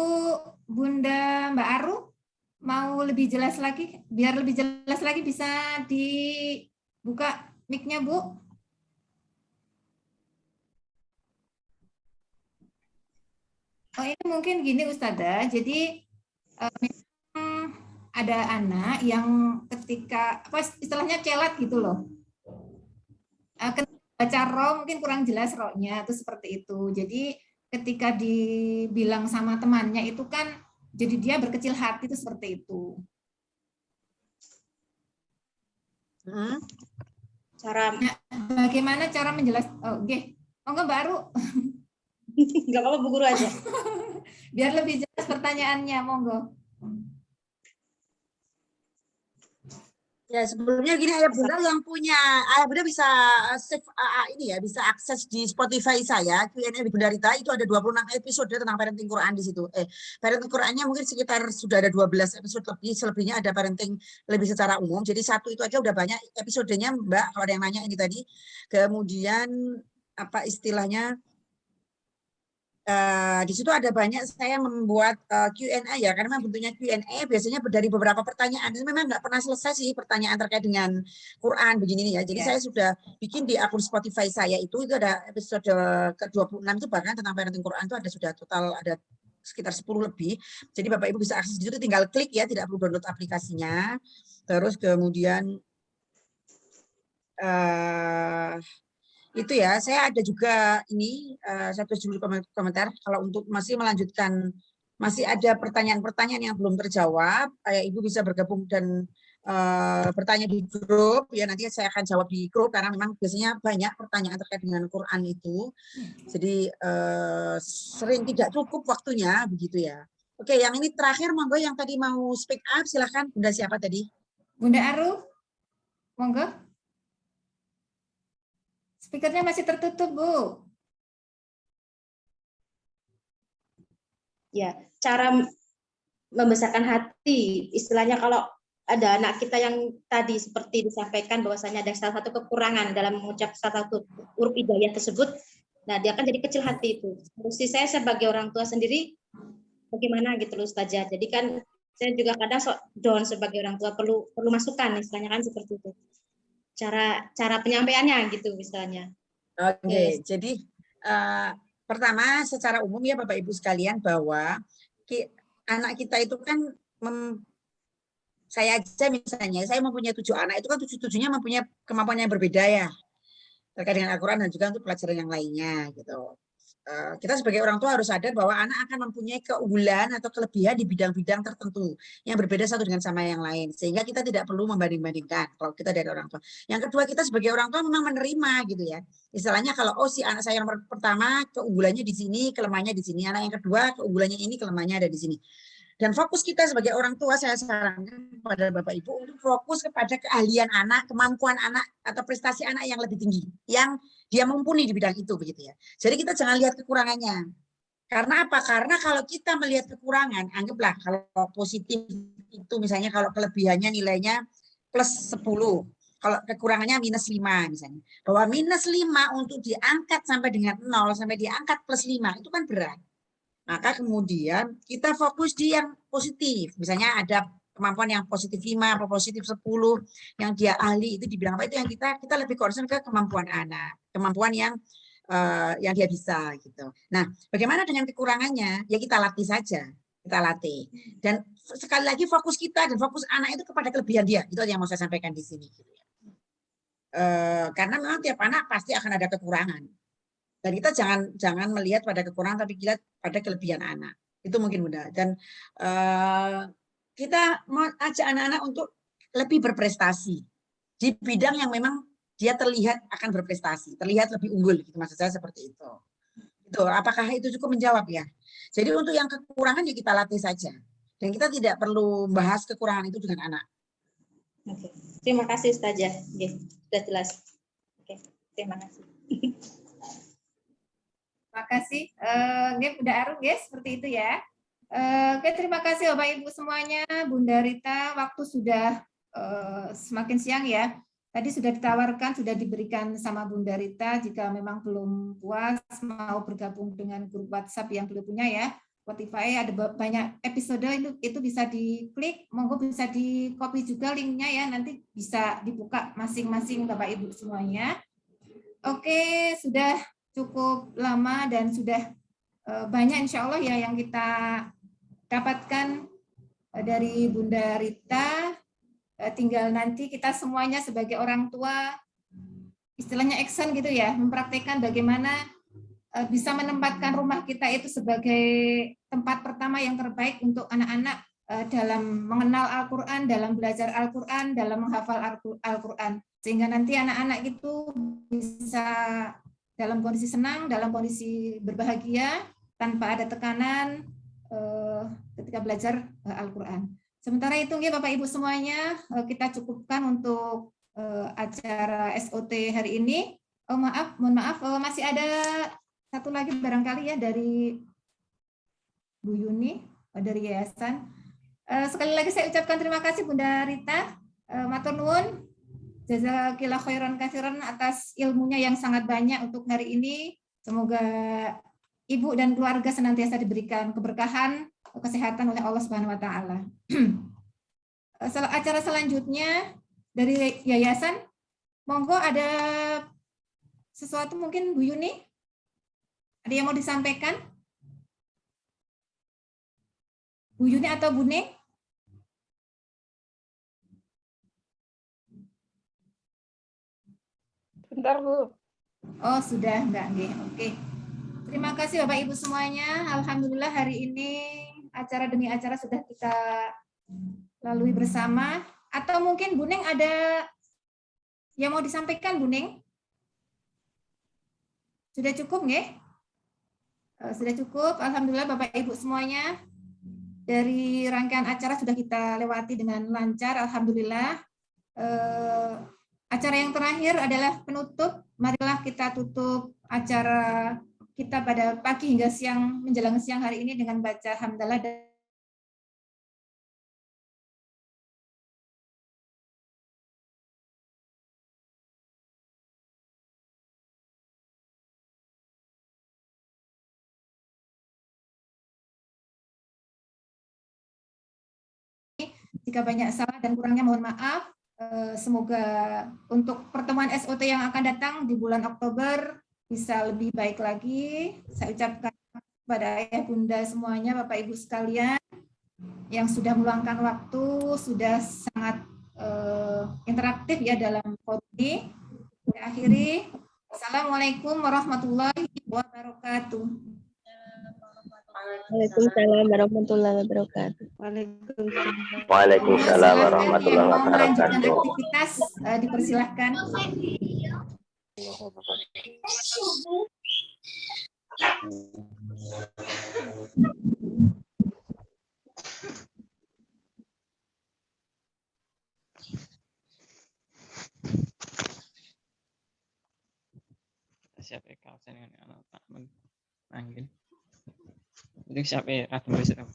Bunda Mbak Aru mau lebih jelas lagi, biar lebih jelas lagi bisa dibuka mic-nya Bu. Oh ini mungkin gini Ustazah, jadi ada anak yang ketika apa istilahnya celat gitu loh. Ketika baca ro mungkin kurang jelas ro-nya itu seperti itu. Jadi ketika dibilang sama temannya itu kan jadi dia berkecil hati itu seperti itu. Bagaimana cara menjelaskan? Oh, oke. Monggo baru. Enggak apa-apa Bu Guru aja. Biar lebih jelas pertanyaannya, monggo. Ya sebelumnya gini, Ayah Bunda yang punya, Ayah Bunda bisa save ini ya, bisa akses di Spotify saya, Q&A di Bunda Rita, itu ada 26 episode tentang parenting Quran di situ. Parenting Qurannya mungkin sekitar sudah ada 12 episode lebih, selebihnya ada parenting lebih secara umum. Jadi satu itu aja udah banyak episodenya Mbak, kalau ada yang nanya ini tadi. Kemudian apa istilahnya, di situ ada banyak saya membuat Q&A ya, karena memang bentuknya Q&A biasanya dari beberapa pertanyaan. Ini memang nggak pernah selesai sih pertanyaan terkait dengan Quran begini nih ya. Jadi saya sudah bikin di akun Spotify saya itu ada episode ke-26 itu bahkan tentang parenting Quran itu ada sudah total ada sekitar 10 lebih. Jadi Bapak Ibu bisa akses di situ, tinggal klik ya, tidak perlu download aplikasinya. Terus kemudian itu ya, saya ada juga ini saya tulis dulu komentar kalau untuk masih melanjutkan, masih ada pertanyaan-pertanyaan yang belum terjawab, Ibu bisa bergabung dan bertanya di grup ya, nanti saya akan jawab di grup karena memang biasanya banyak pertanyaan terkait dengan Quran itu, jadi sering tidak cukup waktunya begitu ya. Oke, yang ini terakhir monggo yang tadi mau speak up silahkan. Bunda siapa tadi? Bunda Aru, monggo. Speakernya masih tertutup, Bu. Ya, cara membesarkan hati, istilahnya kalau ada anak kita yang tadi seperti disampaikan bahwasanya ada salah satu kekurangan dalam mengucap salah satu huruf hidayah tersebut, nah dia akan jadi kecil hati itu. Mesti saya sebagai orang tua sendiri, bagaimana gitu loh Ustazah. Jadi kan saya juga kadang down sebagai orang tua perlu masukan, istilahnya kan seperti itu. Cara penyampaiannya gitu misalnya. Oke, jadi pertama secara umum ya Bapak Ibu sekalian bahwa anak kita itu kan saya aja misalnya, saya mempunyai 7 anak, itu kan 7-7-nya mempunyai kemampuan yang berbeda ya terkait dengan Al-Quran dan juga untuk pelajaran yang lainnya gitu. Kita sebagai orang tua harus sadar bahwa anak akan mempunyai keunggulan atau kelebihan di bidang-bidang tertentu yang berbeda satu dengan sama yang lain, sehingga kita tidak perlu membanding-bandingkan kalau kita dari orang tua. Yang kedua, kita sebagai orang tua memang menerima gitu ya, istilahnya kalau si anak saya nomor pertama keunggulannya di sini, kelemahannya di sini, anak yang kedua keunggulannya ini, kelemahannya ada di sini. Dan fokus kita sebagai orang tua, saya sarankan kepada Bapak Ibu untuk fokus kepada keahlian anak, kemampuan anak atau prestasi anak yang lebih tinggi, yang dia mumpuni di bidang itu, begitu ya. Jadi kita jangan lihat kekurangannya. Karena apa? Karena kalau kita melihat kekurangan, anggaplah kalau positif itu misalnya kalau kelebihannya nilainya plus 10, kalau kekurangannya minus 5 misalnya. Bahwa minus 5 untuk diangkat sampai dengan 0 sampai diangkat plus 5 itu kan berat. Maka kemudian kita fokus di yang positif. Misalnya ada kemampuan yang positif 5 atau positif 10 yang dia ahli itu dibilang apa itu yang kita lebih concern ke kemampuan anak, kemampuan yang dia bisa gitu. Nah, bagaimana dengan kekurangannya? Ya kita latih saja, kita latih. Dan sekali lagi fokus kita dan fokus anak itu kepada kelebihan dia. Itu yang mau saya sampaikan di sini. Karena memang tiap anak pasti akan ada kekurangan. Dan kita jangan melihat pada kekurangan, tapi lihat pada kelebihan anak. Itu mungkin mudah. Dan kita mau ajak anak-anak untuk lebih berprestasi di bidang yang memang dia terlihat akan berprestasi, terlihat lebih unggul. Gitu, maksud saya seperti itu. Itu, apakah itu cukup menjawab ya? Jadi untuk yang kekurangan ya kita latih saja. Dan kita tidak perlu bahas kekurangan itu dengan anak. Oke. Terima kasih Ustazah. Sudah jelas. Oke. Terima kasih. Terima kasih. Udah Arun, guys, seperti itu ya. Oke, terima kasih Bapak Ibu semuanya. Bunda Rita, waktu sudah semakin siang ya. Tadi sudah ditawarkan, sudah diberikan sama Bunda Rita. Jika memang belum puas, mau bergabung dengan grup WhatsApp yang belum punya ya. Spotify ada banyak episode itu bisa diklik, monggo bisa di copy juga linknya ya. Nanti bisa dibuka masing-masing Bapak Ibu semuanya. Oke, sudah cukup lama dan sudah banyak insya Allah ya yang kita dapatkan dari Bunda Rita. Tinggal nanti kita semuanya sebagai orang tua istilahnya action gitu ya, mempraktekkan bagaimana bisa menempatkan rumah kita itu sebagai tempat pertama yang terbaik untuk anak-anak dalam mengenal Al-Quran, dalam belajar Al-Quran, dalam menghafal Al-Quran. Sehingga nanti anak-anak itu bisa dalam kondisi senang, dalam kondisi berbahagia, tanpa ada tekanan ketika belajar Al-Quran. Sementara itu, Bapak Ibu semuanya, kita cukupkan untuk acara SOT hari ini. Mohon maaf, masih ada satu lagi barangkali ya dari Bu Yuni, dari Yayasan. Sekali lagi saya ucapkan terima kasih Bunda Rita, matur nuwun. Jazakillah khairan katsiran atas ilmunya yang sangat banyak untuk hari ini. Semoga Ibu dan keluarga senantiasa diberikan keberkahan, kesehatan oleh Allah Subhanahu wa taala. Acara selanjutnya dari Yayasan, monggo ada sesuatu mungkin Bu Yuni? Ada yang mau disampaikan? Bu Yuni atau Bu Ning? Bentar, Bu. Oh, sudah enggak nih. Oke. Terima kasih Bapak Ibu semuanya. Alhamdulillah hari ini acara demi acara sudah kita lalui bersama. Atau mungkin Bu Ning ada yang mau disampaikan, Bu Ning? Sudah cukup nggih? Sudah cukup. Alhamdulillah Bapak Ibu semuanya. Dari rangkaian acara sudah kita lewati dengan lancar. Alhamdulillah. Acara yang terakhir adalah penutup. Marilah kita tutup acara kita pada pagi hingga siang menjelang siang hari ini dengan baca hamdalah dan jika banyak salah dan kurangnya mohon maaf. Semoga untuk pertemuan SOT yang akan datang di bulan Oktober bisa lebih baik lagi. Saya ucapkan kepada ayah bunda semuanya, Bapak Ibu sekalian, yang sudah meluangkan waktu, sudah sangat interaktif ya dalam forum ini. Saya akhiri. Assalamualaikum warahmatullahi wabarakatuh. Waalaikumsalam warahmatullahi wabarakatuh. Waalaikumsalam warahmatullahi Yang mau melanjutkan wabarakatuh. aktivitas dipersilahkan. siapa kausan dengan anak tak mangkin. Itu siapa ratu besar.